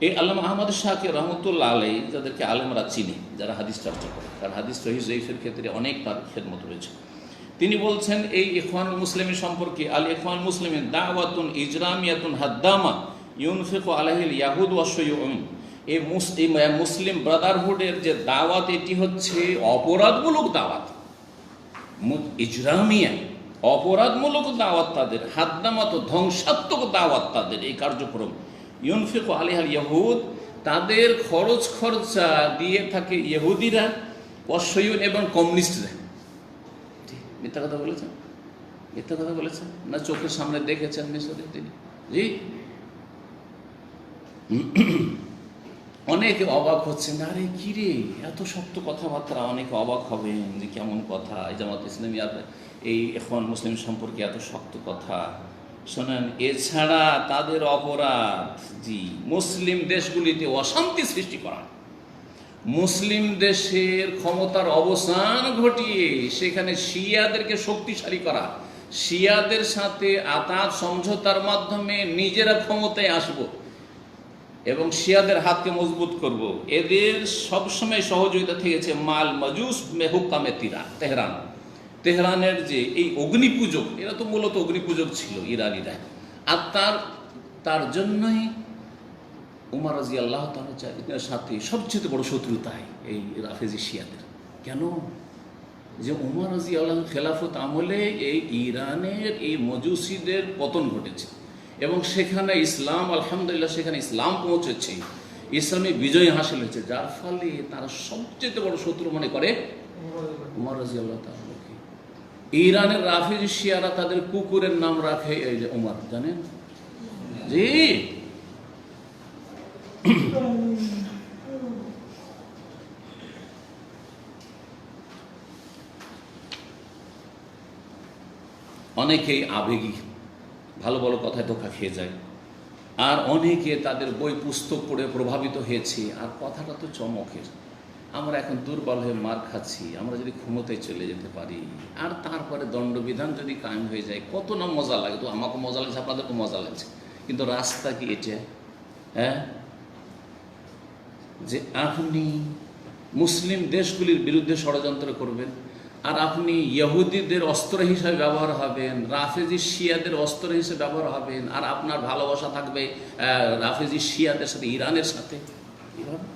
এই আল্লামা আহমদ শাকির রহমতুল্লাহ আলাইহি, যাদেরকে আলেমরা চিনে, যারা হাদিস চর্চা করে, তার হাদিস সহিহ জয়ীফের ক্ষেত্রে অনেক তার খেদমত রয়েছে। তিনি বলছেন এই ইখওয়ানুল মুসলিমিন সম্পর্কে, আল ইখওয়ানুল মুসলিমিন দাওয়াতুন ইজরামিয়াতুন হাদ্দামা ইউনফিকু আলাইহিল ইয়াহুদ ওয়াশ শুয়ুউন, এই মুসলিম ব্রাদারহুডের যে দাওয়াত, এটি হচ্ছে অপরাধমূলক দাওয়াত, ইজরামিয়া, অপরাধমূলক দাওয়াত তাদের, হাদ্দামাত ধ্বংসাত্মক দাওয়াত তাদের এই কার্যক্রম। ইউনফিকু আলাইহিল ইয়াহুদ, তাদের খরচ খরচা দিয়ে থাকে ইহুদিরা, ওয়াশ শুয়ুউন, এবং কমিউনিস্টরা। মিথ্যা কথা বলেছেন, মিথ্যা কথা বলেছেন না, চোখের সামনে দেখেছেন মিশরে তিনি। জি, অনেকে অবাক হচ্ছেন, আরে কি রে এত শক্ত কথাবার্তা, অনেকে অবাক হবেন যে কেমন কথা, এই জামাত ইসলামী এই এখন মুসলিম সম্পর্কে এত শক্ত কথা। শোনেন, এছাড়া তাদের অপরাধ, জি, মুসলিম দেশগুলিতে অশান্তি সৃষ্টি করা, মুসলিম দেশের ক্ষমতার অবসান ঘটিয়ে সেখানে শিয়াদেরকে শক্তিশালী করা, শিয়াদের সাথে আতাত সমঝোতার মাধ্যমে নিজেরা ক্ষমতায় আসব এবং শিয়াদের হাতকে মজবুত করব, এদের সবসময় সহযোগিতা থেকেছে মাল মাজুস মেহুকামে তেহরান, তেহরানের যে এই অগ্নিপূজক, এরা তো মূলত অগ্নিপূজক ছিল ইরানিরা, আর তার জন্যই উমর রাদিয়াল্লাহু তাআলার সাথে সবচেয়ে বড় শত্রুতাই এই রাফেজি শিয়াদের। কেন? যে উমর রাদিয়াল্লাহু খেলাফত আমলে এই ইরানের এই মজুসিদের পতন ঘটেছে এবং সেখানে ইসলাম, আলহামদুলিল্লাহ, সেখানে ইসলাম পৌঁছেছে, ইসলামী বিজয় হাসিল হয়েছে, যার ফলে তারা সবচেয়ে বড় শত্রু মনে করে উমর রাদিয়াল্লাহু তাআলাকে। ইরানের রাফেজি শিয়ারা তাদের কুকুরের নাম রাখে এই যে উমর, জানেন? জি, অনেকেই আবেগী, ভালো ভালো কথায় ধোঁকা খেয়ে যায়, আর অনেকে তাদের বই পুস্তক পড়ে প্রভাবিত হয়েছে, আর কথাটা তো চমকের। আমরা এখন দুর্বল হয়ে মার খাচ্ছি, আমরা যদি ক্ষমতায় চলে যেতে পারি আর তারপরে দণ্ডবিধান যদি কায়েম হয়ে যায়, কত না মজা লাগে। তো আমাকে মজা লাগছে, আপনাদেরকে মজা লাগছে, কিন্তু রাস্তা কি এটা? হ্যাঁ, যে আপনি মুসলিম দেশগুলির বিরুদ্ধে ষড়যন্ত্র করবেন, আর আপনি ইহুদিদের অস্ত্র হিসেবে ব্যবহার হবেন, রাফেজি শিয়াদের অস্ত্র হিসেবে ব্যবহার হবেন, আর আপনার ভালোবাসা থাকবে রাফেজি শিয়াদের সাথে, ইরানের সাথে। এভাবে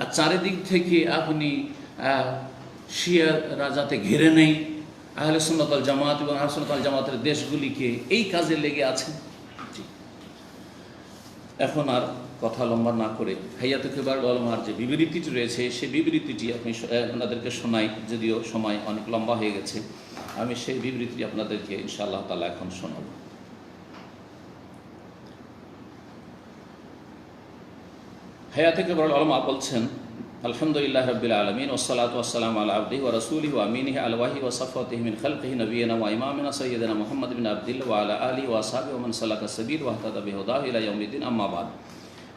আর চারিদিক থেকে আপনি শিয়ারা যাতে ঘিরে নেই আহলে সুন্নাত ওয়াল জামাত এবং আহলে সুন্নাত ওয়াল জামাতের দেশগুলিকে, এই কাজে লেগে আছেন। এখন আর কথা লম্বা না করে হাইয়াতুল কিবার উলামার যে বিবৃতিটি রয়েছে সেই বিবৃতিটি আপনাদেরকে শোনাই, যদিও সময় অনেক লম্বা হয়ে গেছে। আমি সেই বিবৃতিটি আপনাদেরকে ইনশাআল্লাহ তাআলা এখন শোনাব। হাইয়াতুল কিবার উলামা বলছেন, আলহামদুলিল্লাহ রাব্বিল আলামিন ওয়াসসালাতু ওয়াসসালামু আলা আবদিহি ওয়া রাসূলিহি ওয়া আমিনিহি আল ওয়াহি ওয়া সাফওয়াতিহি মিন খালকিহি নবিয়িনা ওয়া ইমামিনা সাইয়্যিদিনা মুহাম্মদ বিন আবদিল্লাহ ওয়া আলা আলিহি ওয়া আসহাবিহি ওয়া মান সালাকা সাবিল ওয়া ইহতাদা বিহুদাহু ইলা ইয়াউমিদ্দিন, আম্মা বা'দ।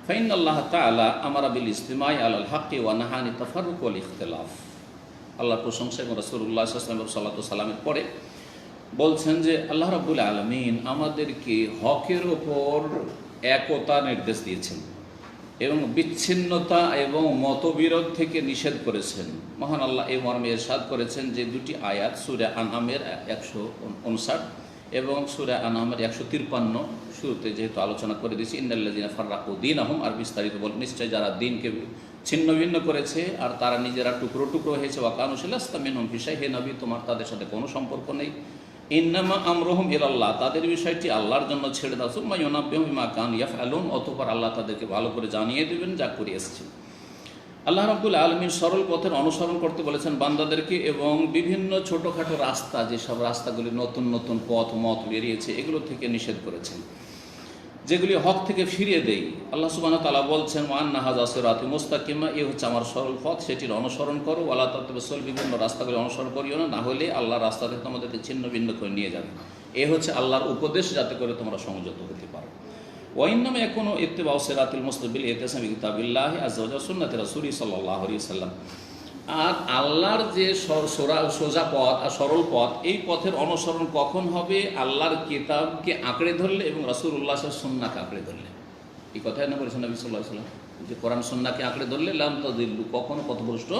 ফাইনাল্লাহ তাআলা আমারা বিল ইজতিমাই আলাল হাক্কি ওয়া নাহানি তাফাররুক ওয়াল ইখতিলাফ। আল্লাহর প্রশংসা এবং রাসূলুল্লাহ সাল্লাল্লাহু আলাইহি ওয়াসাল্লামের পরে বলছেন যে আল্লাহ রাব্বুল আলামিন আমাদেরকে হকের ওপর একতা নির্দেশ দিয়েছেন এবং বিচ্ছিন্নতা এবং মতবিরোধ থেকে নিষেধ করেছেন। মহান আল্লাহ এই মর্মে ইরশাদ করেছেন যে দুটি আয়াত সূরা আনআমের 159 এবং সূরা আনআমের 153 শুরুতে যেহেতু আলোচনা করে দিয়েছি, ইন্নাল্লাযীনা ফাররাকু দীনাহুম, আর বিস্তারিত বল নিশ্চয় যারা দিনকে ছিন্ন ভিন্ন করেছে আর তারা নিজেরা টুকরো টুকরো হয়েছে, ওয়া কানু লাস্তা মিনহুম ফি শাইইন, হে নবী তোমার তাদের সাথে কোনো সম্পর্ক নেই। ইন্নামা আমরুহুম ইলাল্লাহ, তাদের বিষয়টি আল্লাহর জন্য ছেড়ে দাও। সুম্মা ইউনাব্বিহুম বিমা কানু ইয়াফআলুন, অতঃপর আল্লাহ তাদেরকে ভালো করে জানিয়ে দেবেন যা করে এসেছে। আল্লাহ রাব্বুল আলামিন সরল পথের অনুসরণ করতে বলেছেন বান্দাদেরকে, এবং বিভিন্ন ছোটোখাটো রাস্তা, যেসব রাস্তাগুলি নতুন নতুন পথ মত বেরিয়েছে এগুলো থেকে নিষেধ করেছেন, যেগুলি হক থেকে ফিরিয়ে দেই। আল্লাহ সুবহানাহু ওয়া তাআলা বলছেন, ওয়া আন্না হাযা সিরাতি মুস্তাকিমা, এই হচ্ছে আমার সরল পথ, সেটির অনুসরণ করো। ওয়ালা তাতাবিসুল, বিভিন্ন রাস্তাগুলি অনুসরণ করিও না, না হলে আল্লাহর রাস্তা থেকে তোমাদেরকে ছিন্ন ভিন্ন করে নিয়ে যাবে। এ হচ্ছে আল্লাহর উপদেশ, যাতে করে তোমরা সংযত হতে পারো। ওয়াইন্নামা ইয়াকুনু ইত্তিবাউ সিরাতিল মুস্তাবিল ইতিসামি কিতাবিল্লাহি আযজা ওয়া জাল্লা সুন্নাতি রাসূলি সাল্লাল্লাহু আলাইহি ওয়াসাল্লাম। আর আল্লাহর যে সোজা পথ আর সরল পথ, এই পথের অনুসরণ কখন হবে? আল্লাহর কিতাবকে আঁকড়ে ধরলে এবং রাসূলুল্লাহ সাল্লাল্লাহু আলাইহি সুন্নাহকে আঁকড়ে ধরলে। এই কথাই না বলেছেন নবী সাল্লাল্লাহু আলাইহি ওয়াসাল্লাম, যে কোরআন সুন্নাহকে আঁকড়ে ধরলে লাম তাযিল্লু, কখনো পথভ্রষ্ট।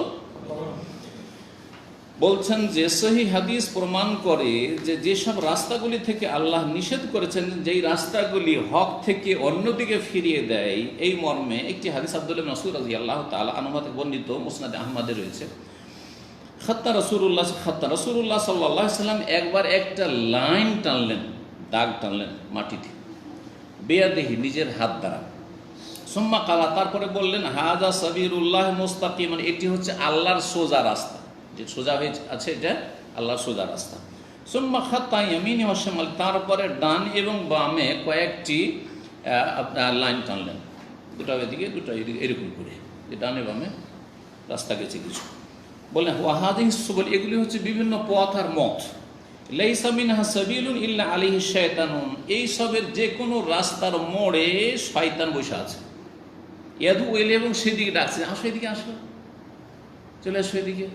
বলছেন যে সহি হাদিস প্রমাণ করে যে যেসব রাস্তাগুলি থেকে আল্লাহ নিষেধ করেছেন, যেই রাস্তাগুলি হক থেকে অন্যদিকে ফিরিয়ে দেয়, এই মর্মে একটি হাদিস আব্দুল্লাহ ইবনে মাসউদ রাদিয়াল্লাহু তাআলা আনহু থেকে বর্ণিত, মুসনাদ আহমদে রয়েছে। রাসূলুল্লাহ সাল্লাল্লাহু আলাইহি ওয়াসাল্লাম একবার একটা লাইন টানলেন, দাগ টানলেন মাটিতে, বিয়াদিহি, নিজের হাত দ্বারা। সুম্মা কালা, তারপরে বললেন, হাযা সাবিলুল্লাহ মুস্তাকিমান, এটি হচ্ছে আল্লাহর সোজা রাস্তা, যে সোজা হয়ে আছে এটা আল্লাহর সোজা রাস্তা। সুম্মা খাত্তা ইয়ামিনি ওয়া শিমাল, তারপরে ডান এবং বামে কয়েকটি আপনার লাইন টানলেন, দুটো এদিকে দুটো এদিকে, এরকম করে, যে ডানে বামে রাস্তা গেছে কিছু। বললেন ওয়া হাযিহি সুবুল, এগুলি হচ্ছে বিভিন্ন পথ আর মত। লাইসা মিনহা সাবিলুন ইল্লা আলাইহি শায়তানুন, এই সবের যে কোনো রাস্তার মোড়ে শয়তান বসে আছে। ইয়াদু ইলাইহি, এবং সেদিকে ডাকছে, আসো এদিকে, আসো, চলে আসো এদিকে,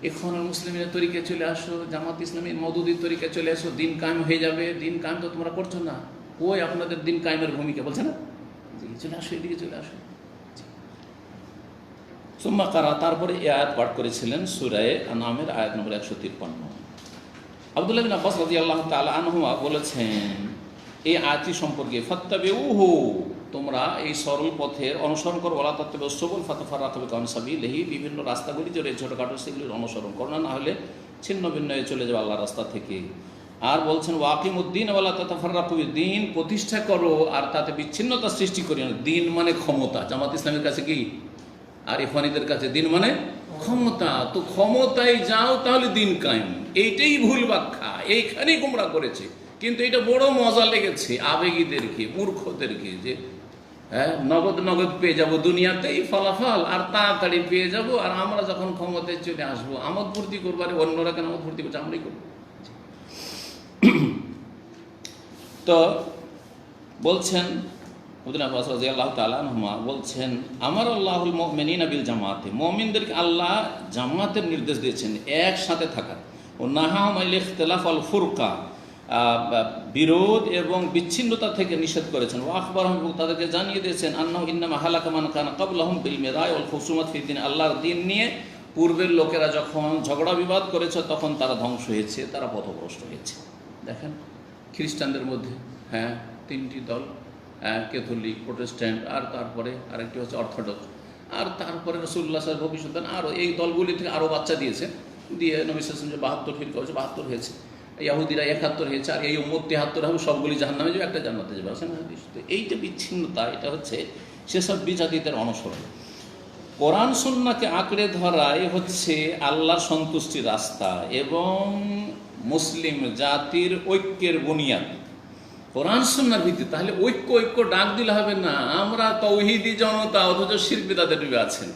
ইখওয়ানুল মুসলিমিনের তরিকায় চলে আসো, জামাত ইসলামী মওদুদির তরিকায় চলে আসো, দিন কায়েম হয়ে যাবে। দিন কায়েম তো তোমরা করছো না, ওই আপনাদের দিন কায়েমের ভূমিকা, বলছে না, চলে আসো এদিকে, চলে আসো। সুম্মা কারা, তারপরে এই আয়াত পাঠ করেছিলেন সূরা আনআমের আয়াত নম্বর 153। আব্দুল্লাহ বিন আব্বাস রাদিয়াল্লাহু তাআলা আনহুমা বলেছেন এই আয়াতটি সম্পর্কে, ফাত্তাবিউহু, তোমরা এই সরল পথের অনুসরণ করো, ওয়ালা তাত্তাবিউস সুবুল ফাতাফাররাকু বিকুম আন সাবিলিহি, বিভিন্ন রাস্তাগুলি যে ছোটোখাটো সেগুলির অনুসরণ করো না, হলে ছিন্ন ভিন্ন হয়ে চলে যাবে আল্লাহর রাস্তা থেকে। আর বলছেন ওয়াকিমুদ্দিন ওয়ালা তাতাফাররাকু, দিন প্রতিষ্ঠা করো আর তাতে বিচ্ছিন্নতা সৃষ্টি করিও না। দিন মানে ক্ষমতা, জামাত ইসলামের কাছে কি আর ইখওয়ানীদের কাছে দিন মানে ক্ষমতা, তো ক্ষমতায় যাও তাহলে দিন কায়েম। এইটাই ভুল ব্যাখ্যা, এইখানেই গোমরা করেছে। কিন্তু এটা বড় মজা লেগেছে আবেগীদেরকে, মূর্খদেরকে, যে হ্যাঁ নগদ নগদ পেয়ে যাব দুনিয়াতেই ফলাফল, আর তাড়াতাড়ি পেয়ে যাব, আর আমরা যখন ক্ষমতায় চলে আসবো আমোদ ফুর্তি করবো। আরে অন্যরা কেন আমোদ ফুর্তি করছে, আমরাই করবো। তো বলছেন রাদিয়াল্লাহু তাআলা আনহুমা বলছেন, আমার আল্লাহুল মুমিনিনা বিল জামাতে, মুমিনদেরকে আল্লাহ জামাতের নির্দেশ দিয়েছেন, একসাথে থাকার। ও নাহাহুম আনিল ইখতিলাফ ওয়াল ফুরকা, বিরোধ এবং বিচ্ছিন্নতা থেকে নিষেধ করেছেন। ওয়া আখবারহুম, তাদেরকে জানিয়ে দিয়েছেন, আন্নাহু ইন্নামা হালাকা মান কানা ক্বাবলাহুম বিল মিরাই ওয়াল খুসুমাত ফি দ্বীন, আল্লাহর দ্বীন নিয়ে পূর্বের লোকেরা যখন ঝগড়া বিবাদ করেছে তখন তারা ধ্বংস হয়েছে, তারা পথভ্রষ্ট হয়েছে। দেখেন খ্রিস্টানদের মধ্যে তিনটি দল, ক্যাথলিক, প্রোটেস্ট্যান্ট, আর তারপরে আরেকটি হচ্ছে অর্থোডক্স, আর তারপরে রাসূলুল্লাহ সাল্লাল্লাহু আলাইহি ওয়াসাল্লাম আরও এই দলগুলি থেকে আরও বাচ্চা দিয়েছে, দিয়ে নবী সাল্লাল্লাহু আলাইহি ওয়াসাল্লাম যে 72 ফিরকা হচ্ছে, 72 হয়েছে, ইহুদিরা 71 হয়েছে, আর এই উম্মত 73 হবে, সবগুলি জাহান্নামে যাবে, একটা জান্নাতে যাবে। আছে না হাদিস? তো এইটা বিচ্ছিন্নতা, এটা হচ্ছে সেসব বিজাতিদের অনুসরণ। কোরআন সুন্নাহকে আঁকড়ে ধরাই হচ্ছে আল্লাহর সন্তুষ্টির রাস্তা এবং মুসলিম জাতির ঐক্যের বুনিয়াদ কোরআন সুন্নাহর ভিত্তি। তাহলে ঐক্য ডাক দিলে হবে না। আমরা তাওহীদি জনতা, অথচ শিরক বিদআতে ডুবে আছেন।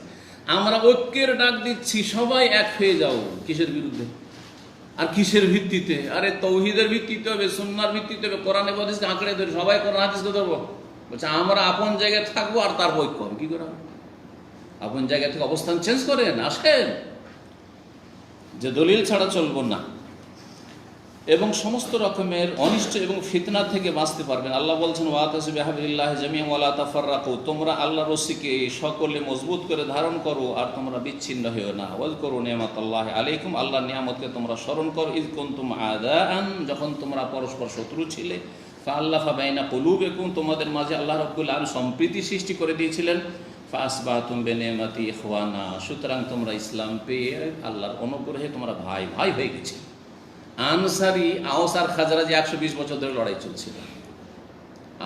আমরা ঐক্যের ডাক দিচ্ছি, সবাই এক হয়ে যাও। কিসের বিরুদ্ধে আর কিসের ভিত্তিতে? আরে তাওহীদের ভিত্তিতে হবে, সুন্নাহর ভিত্তিতে হবে, কোরআন এবং হাদিসকে আঁকড়ে ধরে সবাই কোরআন হাদিসকে ধরবো। বলছে আমরা আপন জায়গায় থাকবো আর তার ঐক্য হবে। কি করে? আপন জায়গা থেকে অবস্থান চেঞ্জ করেন, আসেন, যে দলিল ছাড়া চলবো না, এবং সমস্ত রকমের অনিষ্ট এবং ফিতনা থেকে বাঁচতে পারবেন। আল্লাহ বলছেন ওয়াতাসিবু বিহাবলিল্লাহি জামিআন ওয়া লা তাফাররাকু, তোমরা আল্লাহর রশিকে সকলে মজবুত করে ধারণ করো আর তোমরা বিচ্ছিন্ন হও না। ওয়াজকুরু নি'মাতাল্লাহি আলাইকুম, আল্লাহর নিয়ামতকে তোমরা স্মরণ করো। ইয কুনতুম আদাআন, যখন তোমরা পরস্পর শত্রু ছিলে, ফাআল্লাফা বাইনা কুলুবিকুম, তোমাদের মাঝে আল্লাহ রাব্বুল আলামিন সম্প্রীতি সৃষ্টি করে দিয়েছিলেন। ফাসবাতুম বিনি'মাতি ইখওয়ানা, সুতরাং তোমরা ইসলাম পেয়ে আল্লাহর অনুগ্রহে তোমরা ভাই ভাই হয়ে গেছে। আনসারি, আওস আর খাজরাজি 120 বছর ধরে লড়াই চলছিল,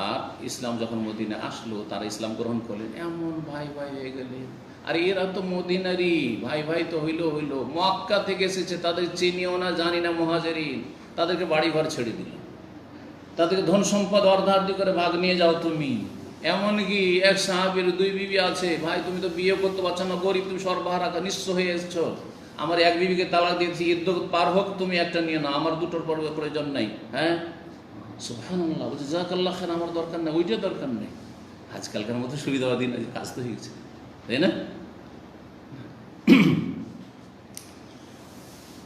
আর ইসলাম যখন মদিনা আসলো তারা ইসলাম গ্রহণ করলেন, এমন ভাই ভাই হয়ে গেলেন। আর এরা তো মদিনারি, ভাই ভাই তো হইলো, মক্কা থেকে এসেছে, তাদের চিনিও না জানি না মুহাজিরিন, তাদেরকে বাড়ি ঘর ছেড়ে দিল, তাদেরকে ধন সম্পদ অর্ধার্ধি করে ভাগ নিয়ে যাও তুমি। এমনকি এক সাহাবীর 2 বিবি আছে, ভাই তুমি তো বিয়ে করতে পারছো না, গরিব, তুমি সর্বহারা নিঃস্ব হয়ে এসছো, আমার এক বিবিকে তালাক দিয়েছি, ইদ্যত পার হোক, তুমি একটা নিয়ে নাও, আমার দুটোর প্রয়োজন নাই। সুবহানাল্লাহ, বলছে জাযাকাল্লাহ খাইর, আমার দরকার নেই, ওইটা দরকার নেই। আজকালকার মতো সুবিধাবাদী কাজ তো হয়ে গেছে, তাই না?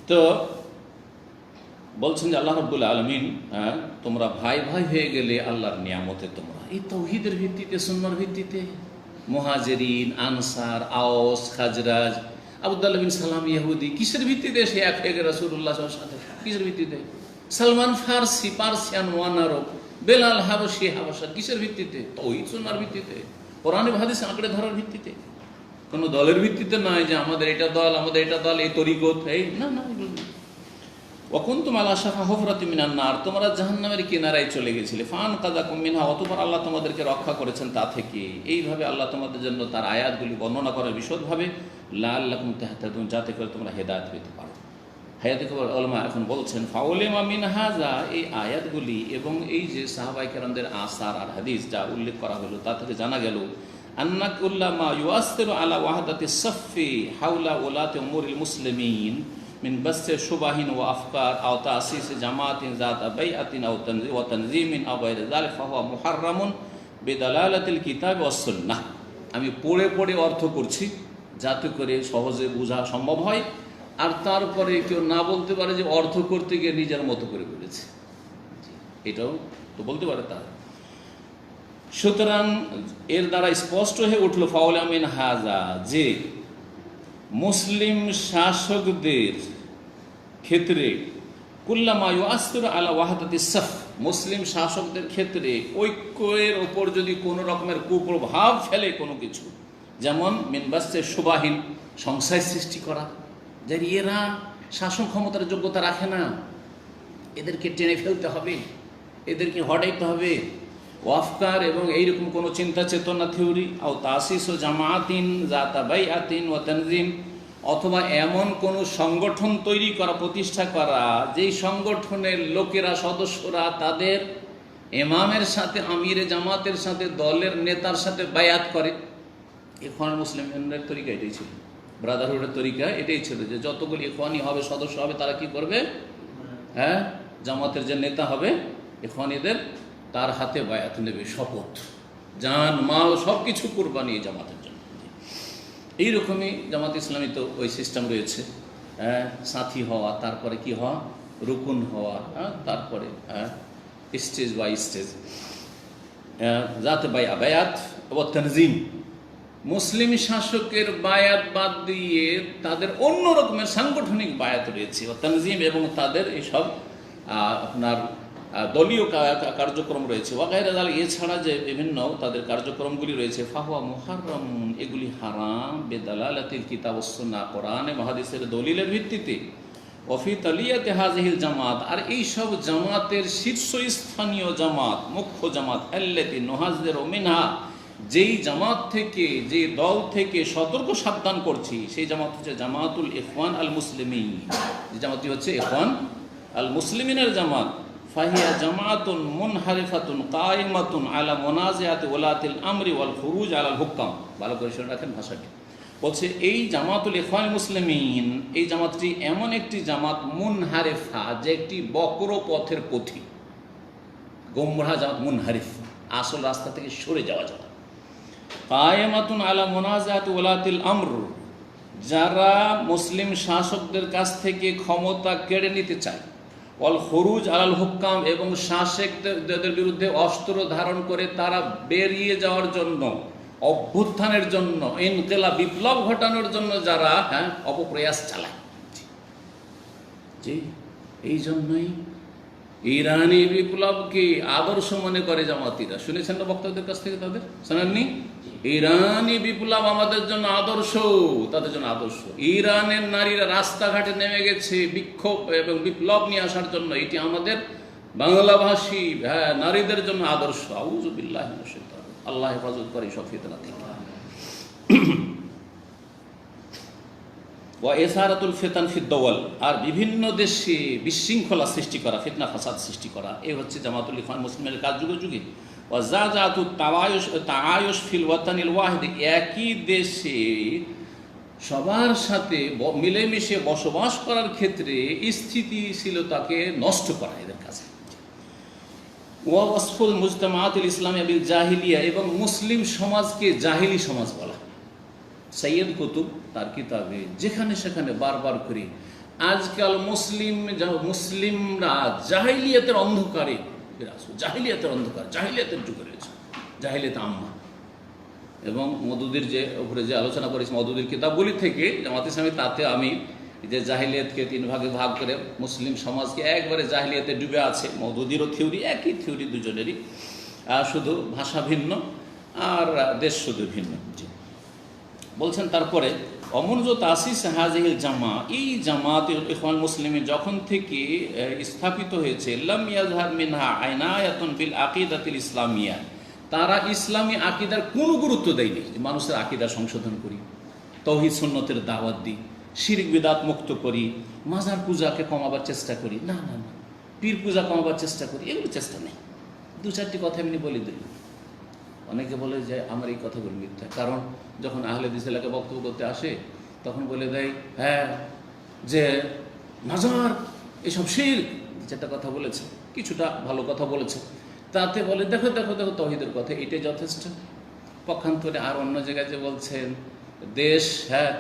তো বলছেন যে আল্লাহ রাব্বুল আলামিন, তোমরা ভাই ভাই হয়ে গেলে আল্লাহর নিয়ামতে, তোমরা এই তাওহীদের ভিত্তিতে, সুন্নাহর ভিত্তিতে, মুহাজিরিন, আনসার, আওস, খাজরাজ, আবদুল্লাহ বিন সালাম ইহুদি, কিসের ভিত্তিতে সে এক হয়ে গেল রাসূলুল্লাহ সাল্লাল্লাহু আলাইহি ওয়াসাল্লাম সাথে? কিসের ভিত্তিতে? সালমান ফারসি, পার্সিয়ান, ওয়ান আরব, বেলাল হাবশি, হাবশা, কিসের ভিত্তিতে? তাওহীদ সুন্নাহর ভিত্তিতে, কোরআন এবং হাদিস আঁকড়ে ধরার ভিত্তিতে, কোনো দলের ভিত্তিতে নয় যে আমাদের এটা দল, আমাদের এটা দল, এই তরিকত, এই না না। ওয়াকুনতুম আলা শাফা হুফরাতিন মিনান নার, তোমরা জাহান্নামের কিনারায় চলে গেছিলে। ফাআনকাযাকুম মিনহা, অতঃপর আল্লাহ তোমাদেরকে রক্ষা করেছেন তা থেকে। এইভাবে আল্লাহ তোমাদের জন্য তার আয়াতগুলি বর্ণনা করার বিশদভাবে, লাআল্লাকুম তাহতাদুন, যাতে করে তোমরা হেদায়েত পেতে পারো। হায়াতে কবর উলামা এখন বলছেন ফাউলিমা মিন হাযা, এই আয়াতগুলি এবং এই যে সাহাবায়ে কেরামদের আসার আর হাদিস যা উল্লেখ করা হলো, তা থেকে জানা গেল আন্না কুল্লামা ইউআসসিরু আলা ওয়াহদাতিস সাফফি হাওলা উলাতি উমুরিল মুসলিমিন মিন বাসসি শুবাহিন ওয়া আফকার আও তাসিস জামাতিন যাতা বাইআতিন আও তানযীমিন আও গায়রি যালিকা ফাহুয়া মুহাররামুন বিদালালাতিল কিতাব ওয়াস সুন্নাহ। আমি পড়ে পড়ে অর্থ করছি যাতে করে সহজে বোঝা সম্ভব হয়, আর তারপরে কেউ না বলতে পারে যে অর্থ করতে গিয়ে নিজের মতো করে বলেছে, এটাও তো বলতে পারে তার। সুতরাং এর দ্বারা স্পষ্ট হয়ে উঠল ফাউলা মিন হাযা, যে মুসলিম শাসকদের ক্ষেত্রে কুল্লামা ইউআসসিরু আলা ওয়াহদাতিস সাফ, মুসলিম শাসকদের ক্ষেত্রে ঐক্যের ওপর যদি কোনো রকমের কুপ্রভাব ফেলে কোনো কিছু, যেমন মিন বাসসি শুবাহিন, সংশয় সৃষ্টি করা, যে এরা শাসন ক্ষমতার যোগ্যতা রাখে না, এদেরকে টেনে ফেলতে হবে, এদেরকে হটাইতে হবে, ওয়াফকার এবং এইরকম কোনো চিন্তা চেতনা থিওরি, আও তাসিস ও জামাতিন যাতা বাইআতিন ওয়া তানযীম, অথবা এমন কোনো সংগঠন তৈরি করা, প্রতিষ্ঠা করা, যেই সংগঠনের লোকেরা, সদস্যরা তাদের ইমামের সাথে, আমিরে জামাতের সাথে, দলের নেতার সাথে বায়াত করে। ইখওয়ানুল মুসলিমিনের তরিকা এটাই ছিল, ব্রাদারহুডের তরিকা এটাই ছিল, যে যতগুলি ইখওয়ানি হবে, সদস্য হবে, তারা কি করবে? জামাতের যে নেতা হবে ইখওয়ানিদের, তার হাতে বায়াত নেবে, শপথ, জান মাল সব কিছু কুরবানি জামাতের জন্য। এইরকমই জামাত ইসলামী তো ওই সিস্টেম রয়েছে, সাথী হওয়া, তারপরে কি হওয়া, রুকুন হওয়া, তারপরে স্টেজ বাই স্টেজ, যাতে বায়াত ও তানজিম, মুসলিম শাসকের বায়াত বাদ দিয়ে তাদের অন্য রকমের সাংগঠনিক বায়াত রয়েছে, তানজিম, এবং তাদের এইসব আপনার দলীয় কার্যক্রম রয়েছে। ওয়াগায়রা জালিক, এছাড়া যে বিভিন্ন তাদের কার্যক্রমগুলি রয়েছে, ফাহুয়া মুহাররাম, এগুলি হারাম, বেদালালাতিল কিতাব ওয়াস সুন্নাহ, কোরআন এবং হাদিসের দলিলের ভিত্তিতে। ওফি তালিয়াতে হাজিহিল জামাত, আর এইসব জামাতের শীর্ষস্থানীয় জামাত, মুখ্য জামাত, আল্লাতি নুহাযযিরু মিনহা, যেই জামাত থেকে, যে দল থেকে সতর্ক সাবধান করছি, সেই জামাত হচ্ছে জামাতুল ইখওয়ান আল মুসলিমিন। যে জামাতটি হচ্ছে ইখওয়ান আল মুসলিমিনের জামাত। ফাহিয়া জামাতুন মুনহারিফাতুন কায়েমাতুন আলা মুনাজিআতি ওলাতিল আমরি ওয়াল খুরুজ আলাল হুক্কাম। ভালো করে শুনে রাখেন ভাষাটি। বলছে এই জামাতুল ইখওয়ান মুসলিমিন, এই জামাতটি এমন একটি জামাত, মুনহারিফা, যে একটি বক্র পথের পথি। গোমরাহ জামাত মুনহারিফ, আসল রাস্তা থেকে সরে যাওয়া জামাত। কায়েমাতুন আলা মুনাজিআতি ওলাতিল আমর, যারা মুসলিম শাসকদের কাছ থেকে ক্ষমতা কেড়ে নিতে চায়। ওয়াল খুরুজ আলাল হুক্কাম, এবং শাসকদের বিরুদ্ধে অস্ত্র ধারণ করে তারা বেরিয়ে যাওয়ার জন্য, অভ্যুত্থানের জন্য, ইনকিলাব, বিপ্লব ঘটানোর জন্য যারা অপপ্রয়াস চালায়। জি, এই জন্যই ইরানি বিপ্লবকে আদর্শ মনে করে জামাতিরা। শুনেছেন না বক্তাদের কাছ থেকে? তাদের শোনেননি? ইরানি বিপ্লব আমাদের জন্য আদর্শ, তাদের জন্য আদর্শ। ইরানের নারীরা রাস্তাঘাটে নেমে গেছে বিক্ষোভ এবং বিপ্লব নিয়ে আসার জন্য, এটি আমাদের বাংলাভাষী নারীদের জন্য আদর্শ। আউযু বিল্লাহি মিনাশ শাইতানির রাজিম। আল্লাহ হেফাজত করে সব ফিতনা থেকে। ওয়া ইসারাতুল ফিতান ফিদ দাওয়াল, আর বিভিন্ন দেশে বিশৃঙ্খলা সৃষ্টি করা, ফিতনা ফাসাদ সৃষ্টি করা, এই হচ্ছে জামাতুল ইখওয়ান মুসলিমের কাজ যুগে যুগে। ওয়া জাজাতুত তাআয়ুশ ফিল ওয়াতানিল ওয়াহিদ, একই দেশে সবার সাথে মিলেমিশে বসবাস করার ক্ষেত্রে স্থিতিশীলতাকে নষ্ট করা এদের কাছে। ওয়া ওয়াসফুল মুজতামাআতিল ইসলামিয়া বিল জাহিলিয়া, এবং মুসলিম সমাজকে জাহিলি সমাজ বলা। সৈয়দ কুতুব তার কিতাবে যেখানে সেখানে বারবার করে আজকাল মুসলিমরা জাহিলিয়াতের অন্ধকারে বিরাজ, জাহিলিয়াতের অন্ধকার, জাহিলিয়াতের যুগে রয়েছে, জাহিলিয়াত আম্মা। এবং মওদুদির যে উপরে যে আলোচনা করেছি মওদুদির কিতাবগুলি থেকে জামাত ইসলামী, তাতে আমি যে জাহিলিয়াতকে 3 ভাগে ভাগ করে মুসলিম সমাজকে একবারে জাহিলিয়াতে ডুবে আছে। মওদুদিরও থিওরি, একই থিওরি দুজনেরই, শুধু ভাষা ভিন্ন আর দেশ শুধু ভিন্ন। জি, বলছেন তারপরে অমনজ তাসিস হাজিহিল জামা, এই জামাত ইখওয়ান মুসলিমিন যখন থেকে স্থাপিত হয়েছে, লাম ইয়াজহার মিনহা আইনায়াতুন বিল আকিদাতিল ইসলামিয়া, তারা ইসলামী আকিদার কোনো গুরুত্ব দেয়নি। যে মানুষের আকিদা সংশোধন করি, তাওহীদ সুন্নতের দাওয়াত দিই, শিরক বিদআত মুক্ত করি, মাজার পূজাকে কমাবার চেষ্টা করি, না না না, পীর পূজা কমাবার চেষ্টা করি, এগুলো চেষ্টা নেই। 2-4টি কথা এমনি বলে দিই। অনেকে বলে যে আমার এই কথাগুলো মিথ্যা, কারণ যখন আহলে হাদিস এলাকায় বক্তব্য করতে আসে তখন বলে দেয় যে মাজার এসব শিরক। 2-4টা কথা বলেছে, কিছুটা ভালো কথা বলেছে, তাতে বলে দেখো দেখো দেখো তাওহীদের কথা, এটাই যথেষ্ট। পক্ষান্তরে আর অন্য জায়গায় যে বলছেন দেশ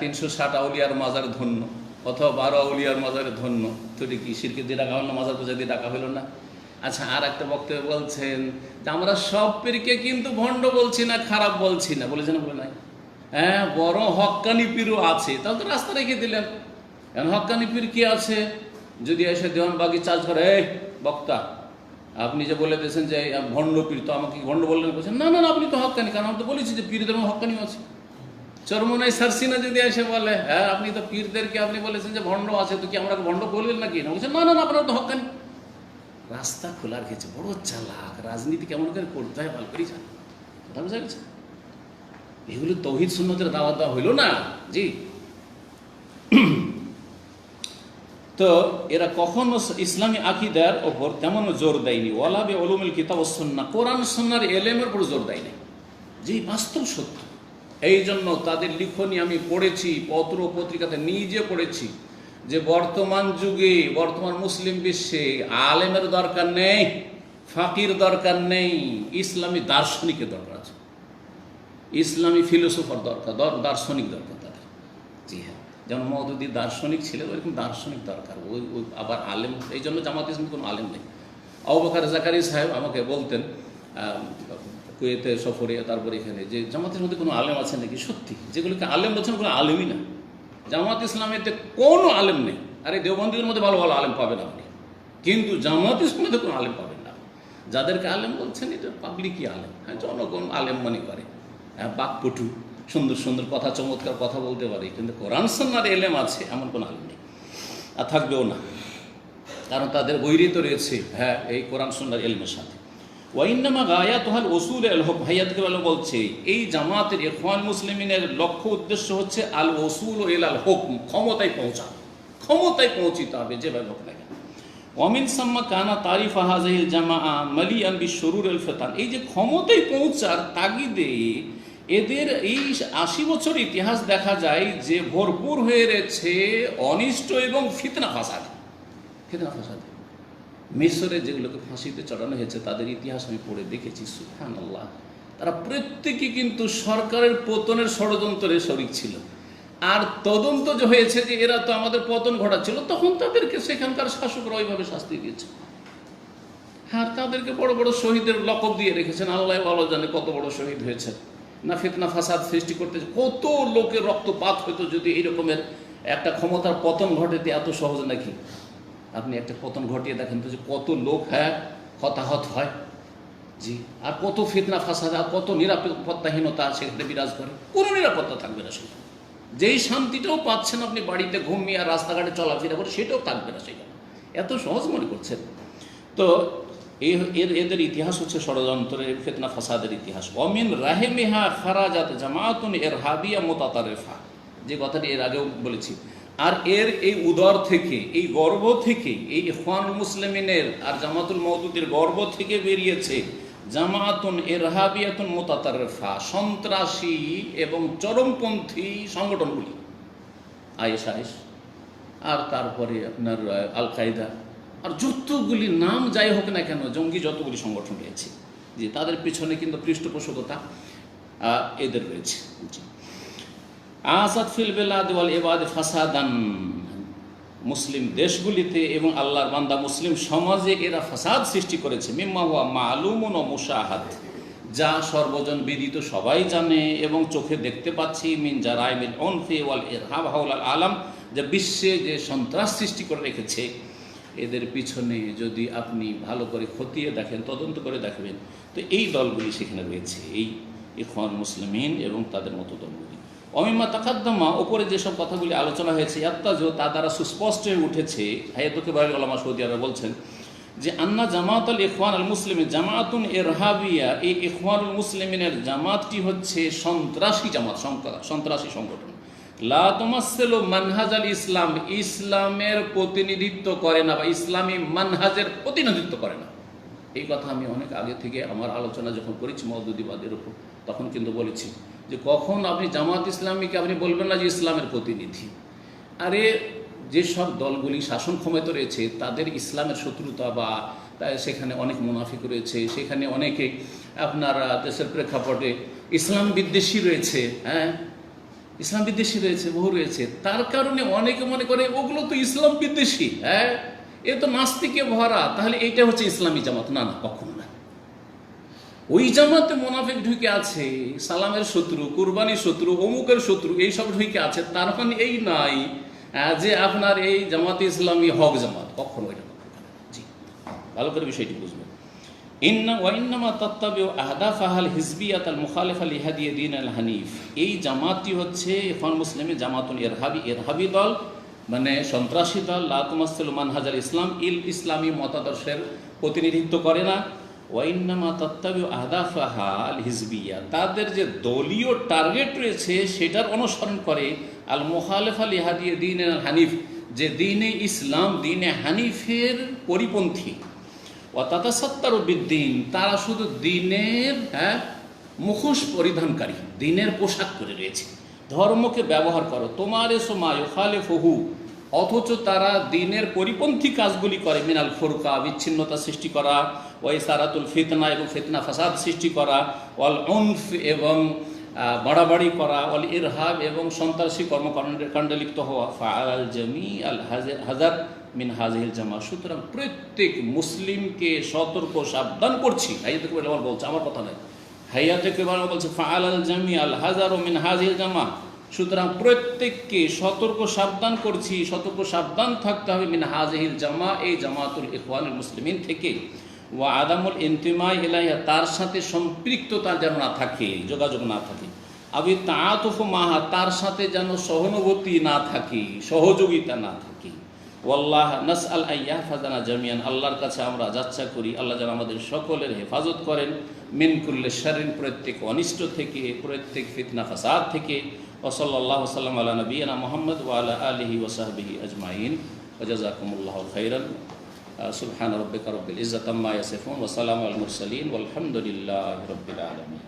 360 আউলিয়ার মাজার ধন্য, অথবা 12 আউলিয়ার মাজারে ধন্য, তো কি শিরকে দিয়ে ডাকা হলো না, মাজার পূজা দিয়ে ডাকা হলো না? আচ্ছা, আর একটা বক্তব্য বলছেন যে আমরা সব পীরকে কিন্তু ভণ্ড বলছি না, খারাপ বলছি না, বলেছেন বলে নাই? বড় হক্কানি পীরও আছে, তাহলে তো রাস্তা রেখে দিলেন। এখন হক্কানি পীর কি আছে? যদি এসে দেওয়ানবাগি চার্জ করে, এই বক্তা আপনি যে বলে দিয়েছেন যে ভণ্ড পীর, তো আমাকে ভণ্ড বললেন? বলছেন না না না, আপনি তো হক্কানি, কারণ আমি তো বলেছি যে পীরদের হক্কানিও আছে। চরমনাই সারসিনা যদি এসে বলে আপনি তো পীরদেরকে আপনি বলেছেন যে ভণ্ড আছে, তো কি আমরা ভণ্ড বললেন নাকি? না, বলছেন না না না, আপনারা তো হক্কানি। রাস্তা খোলার খেয়েছে, বড় চালাক। রাজনীতি কেমন করে করতে হয় ভালো করেই জানে, কথা বোঝা গেছে? এগুলো তাওহীদ সুন্নতের দাওয়াত দেওয়া হইল না। জি, তো এরা কখনো ইসলামী আকিদার ওপর তেমন জোর দেয়নি। ওয়ালা বি উলুমিল কিতাব ওয়াস সুন্নাহ, কোরআন সুন্নাহর ইলমের উপর জোর দেয়নি, যে বাস্তব সত্য। এই জন্য তাদের লিখনী আমি পড়েছি, পত্র পত্রিকাতে নিজে পড়েছি, যে বর্তমান যুগে, বর্তমান মুসলিম বিশ্বে আলেমের দরকার নেই, ফাকির দরকার নেই, ইসলামী দার্শনিকের দরকার আছে, ইসলামী ফিলোসফার দরকার, দার্শনিক দরকার তাদের। জি হ্যাঁ, যেমন মওদুদি দার্শনিক ছিলেন, ওইরকম দার্শনিক দরকার। ওই আবার আলেম, এই জন্য জামাত ইসলামী কোনো আলেম নেই। আবু বকর জাকারি সাহেব আমাকে বলতেন, কুয়েতে সফরে, তারপরে এখানে যে জামাতের মধ্যে কোনো আলেম আছে নাকি, সত্যি যেগুলোকে আলেম বলছেন কোনো আলেমই না। জামাত ইসলামেতে কোনো আলেম নেই। আর এই দেওবন্দিদের মধ্যে ভালো ভালো আলেম পাবেন আপনি, কিন্তু জামাত ইসলামেতে কোনো আলেম পাবেন না। যাদেরকে আলেম বলছেন এটা পাবলিকই আলেম, হ্যাঁ, জনগণ আলেম মনে করে, হ্যাঁ, বাকপটু, সুন্দর সুন্দর কথা, চমৎকার কথা বলতে পারে, কিন্তু কোরআন সুন্নাহর এলেম আছে এমন কোনো আলেম নেই, আর থাকবেও না। কারণ তাদের বৈরিত রয়েছে, হ্যাঁ, এই কোরআন সুন্নাহর এলমের সাথে। ওয়াইন্নামা গায়াতুহাল ওসুল আল হক, ভাইয়াতকে ভালো বলছে এই জামাতের ইখওয়ান মুসলিমিনের লক্ষ্য উদ্দেশ্য হচ্ছে আল ওসুল ও এল আল হুকম, ক্ষমতায় পৌঁছা, ক্ষমতায় পৌঁছিতে হবে যেভাবে হোক না কেন। ওয়ামিন সাম্মা কানা তারিফ হাযিহিল জামাআ মালিয়ান বিশুরুর আল ফিতান, এই যে ক্ষমতায় পৌঁছার তাগিদে এদের এই 80 বছর ইতিহাস দেখা যায় যে ভরপুর হয়ে রয়েছে অনিষ্ট এবং ফিতনা ফাসাদ। ফিতনা ফাসাদ মিশরে যেগুলোকে ফাঁসিতে চড়ানো হয়েছে তাদের ইতিহাস আমি পড়ে দেখেছি, সুবহানাল্লাহ, তারা প্রত্যেকে কিন্তু সরকারের পতনের ষড়যন্ত্রে শরিক ছিল। আর তদন্ত যে হয়েছে যে এরা তো আমাদের পতন ঘটাচ্ছিল, তখন তাদেরকে সেখানকার শাসকরা ওইভাবে শাস্তি দিয়েছে। হ্যাঁ, তাদেরকে বড় বড় শহীদের লকব দিয়ে রেখেছেন, আল্লাহ ভালো জানে কত বড় শহীদ হয়েছে। না ফিতনা ফাসাদ সৃষ্টি করতে কত লোকের রক্তপাত হতো যদি এইরকমের একটা ক্ষমতার পতন ঘটাতে এত সহজ নাকি? আপনি একটা পতন ঘটিয়ে দেখেন তো যে কত লোক, হ্যাঁ, হতাহত হয়, জি, আর কত ফিতনা ফাসাদ, আর কত নিরাপত্তাহীনতা সেখানে বিরাজ করে। কোনো নিরাপত্তা থাকবে না সেখানে, যেই শান্তিটাও পাচ্ছেন আপনি বাড়িতে ঘুমিয়ে আর রাস্তাঘাটে চলাফেরা করে, সেটাও থাকবে না সেখানে। এত সহজ মনে করছেন? তো এদের ইতিহাস হচ্ছে ষড়যন্ত্রের, ফিতনা ফাসাদের ইতিহাস। অমিন রাহেমিহা খারাজাত জামাতুন ইরহাবিয়া মুতাতারিফা, যে কথাটি এর আগেও বলেছি। আর এর এই উদর থেকে, এই গর্ভ থেকে, এই ইখওয়ানুল মুসলিমিনের আর জামাতুল মওদুদের গর্ভ থেকে বেরিয়েছে জামাতুন ইরহাবিয়াতুন মুতাতারিফা, সন্ত্রাসী এবং চরমপন্থী সংগঠনগুলি, আইএসআইএস, আর তারপরে আপনার আল কায়দা, আর যতগুলি নাম যাই হোক না কেন, জঙ্গি যতগুলি সংগঠন রয়েছে, যে তাদের পিছনে কিন্তু পৃষ্ঠপোষকতা এদের রয়েছে। আসাদ ফিল বেলাদ ওয়াল ইবাদ ফাসাদান, মুসলিম দেশগুলিতে এবং আল্লাহর বান্দা মুসলিম সমাজে এরা ফাসাদ সৃষ্টি করেছে। মিম্মা হুয়া মালুমুন ওয়া মুশাহাদ, যা সর্বজন বিদিত, সবাই জানে এবং চোখে দেখতে পাচ্ছি। মিন জারাইমিল উনফি ওয়াল ইরহাব হাওলাল আলাম, যে বিশ্বে যে সন্ত্রাস সৃষ্টি করে রেখেছে, এদের পিছনে যদি আপনি ভালো করে খতিয়ে দেখেন, তদন্ত করে দেখবেন, তো এই দলগুলি সেখানে রয়েছে, এই ইখওয়ান মুসলিমিন এবং তাদের মতো দলগুলি। অমিম্মা তাকাদ্দামা, ওপরে যেসব কথাগুলি আলোচনা হয়েছে, ইয়াত্তাজু, তা দ্বারা সুস্পষ্ট হয়ে উঠেছে, হায়াতুকে বাড়ি ওলামা সৌদি আরব বলছেন যে আন্না জামাত আল ইখওয়ান আল মুসলিমিন জামাতুন ইরহাবিয়া, এই ইখওয়ানুল মুসলিমিনের জামাতটি হচ্ছে সন্ত্রাসী জামাত, সন্ত্রাসী সংগঠন। লা তুমাসসিলু মানহাজ আল ইসলাম, ইসলামের প্রতিনিধিত্ব করে না বা ইসলামী মানহাজের প্রতিনিধিত্ব করে না। এই কথা আমি অনেক আগে থেকে আমার আলোচনা যখন করেছি মওদুদিবাদের উপর, তখন কিন্তু বলেছি যে কখন আপনি জামাত ইসলামীকে আপনি বলবেন না যে ইসলামের প্রতিনিধি। আরে যেসব দলগুলি শাসন ক্ষমতা রয়েছে তাদের ইসলামের শত্রুতা বা সেখানে অনেক মুনাফিক রয়েছে, সেখানে অনেকে আপনার দেশের প্রেক্ষাপটে ইসলাম বিদ্বেষী রয়েছে, হ্যাঁ, ইসলাম বিদ্বেষী রয়েছে, বহু রয়েছে। তার কারণে অনেকে মনে করে ওগুলো তো ইসলাম বিদ্বেষী, হ্যাঁ, এ তো নাস্তিকে ভরা, তাহলে এইটা হচ্ছে ইসলামী জামাত। না না, কখনো না। ওই জামাতে মোনাফিক ঢুকে আছে, সালামের শত্রু, কুরবানির শত্রু, অমুকের শত্রু, এইসব ঢুকে আছে, তার মানে এই নাই যে আপনার এই জামাতে ইসলামী হক জামাত, কখনো এটা। জি, ভালো করে বিষয়টি বুঝবেন। ওয়াইন্নামা তাত্তাবিউ আহদাফাহাল হিজবিয়াত আল মুখালিফা লিহাদি দ্বীন আল হানিফ, এই জামাতটি হচ্ছে ইখওয়ান মুসলিমের জামাতুল ইরহাবি দল, মানে সন্ত্রাসী দল। লা তুমাসসিলু মানহাজাল ইসলাম, ইসলামী মতাদর্শের প্রতিনিধিত্ব করে না। ওয়াইন্নামা তাত্তাবিউ আহদাফাহা আল হিজবিয়া, তাদের যে দলীয় টার্গেট রয়েছে সেটার অনুসরণ করে। আল মুখালিফা লিহাদি দ্বীন আল হানিফ, যে দ্বীনে ইসলাম, দ্বীনে হানিফের পরিপন্থী। ওয়াতাতাসাত্তারু বিদ্দীন, তারা শুধু দ্বীনের, হ্যাঁ, মুখোশ পরিধানকারী, দ্বীনের পোশাক পরে রয়েছে, ধর্মকে ব্যবহার করো। তোমার এসো মা ইউখালিফুহু, অথচ তারা দ্বীনের পরিপন্থী কাজগুলি করে। মিনাল ফুরকা, বিচ্ছিন্নতা সৃষ্টি করা, ওয়াই সারাতুল ফিতনা, এবং ফিতনা ফাসাদ সৃষ্টি করা, ওয়াল উনফ, এবং বাড়াবাড়ি করা, ওয়াল ইরহাব, এবং সন্ত্রাসী কর্মকাণ্ডে লিপ্ত হওয়া। ফাআল জামি আল হাজার মিন হাজিহিল জামা, সুতরাং প্রত্যেক মুসলিমকে সতর্ক সাবধান করছি। এই দেখো আমার বলছে, আমার কথা নয়, হাইয়াতে কেবারা বলছে ফাআলাল জামি আল হাজারু মিন হাযিল জামা, সুতরাং প্রত্যেককে সতর্ক সাবধান করছি, সতর্ক সাবধান থাকতে হবে মিন হাযিহিল জামা, এই জামাতুল ইখওয়ানুল মুসলিমিন থেকে, ওয়া আদামুল ইনতিমাই ইলাইহা, তার সাথে সম্পৃক্ততা যেন না থাকে, যোগাযোগ না থাকে, আবি তাআতুফু মাহা, তার সাথে যেন সহানুভূতি না থাকে, সহযোগিতা না থাকে। ওয়াল্লাহ নাসআল আইয়াহফাযানা জামিয়ান, আল্লাহর কাছে আমরা যাচ্ছা করি আল্লাহ যেন আমাদের সকলের হেফাজত করেন, মিন কুল্লি শাররিন, প্রত্যেক অনিষ্ট থেকে, প্রত্যেক ফিতনা ফাসাদ থেকে। ওয়া সাল্লাল্লাহু সাল্লাম আলা নবিয়িনা মুহাম্মদ ওয়া আলা আলিহি ওয়া সাহবিহি আজমাইন, ওয়া জাযাকুমুল্লাহু খাইরান। সুবহান রাব্বিকা রাব্বিল ইজ্জাতি আম্মা ইয়াসিফুন ওয়া সালামুল মুরসালিন ওয়ালহামদুলিল্লাহি রাব্বিল আলামিন।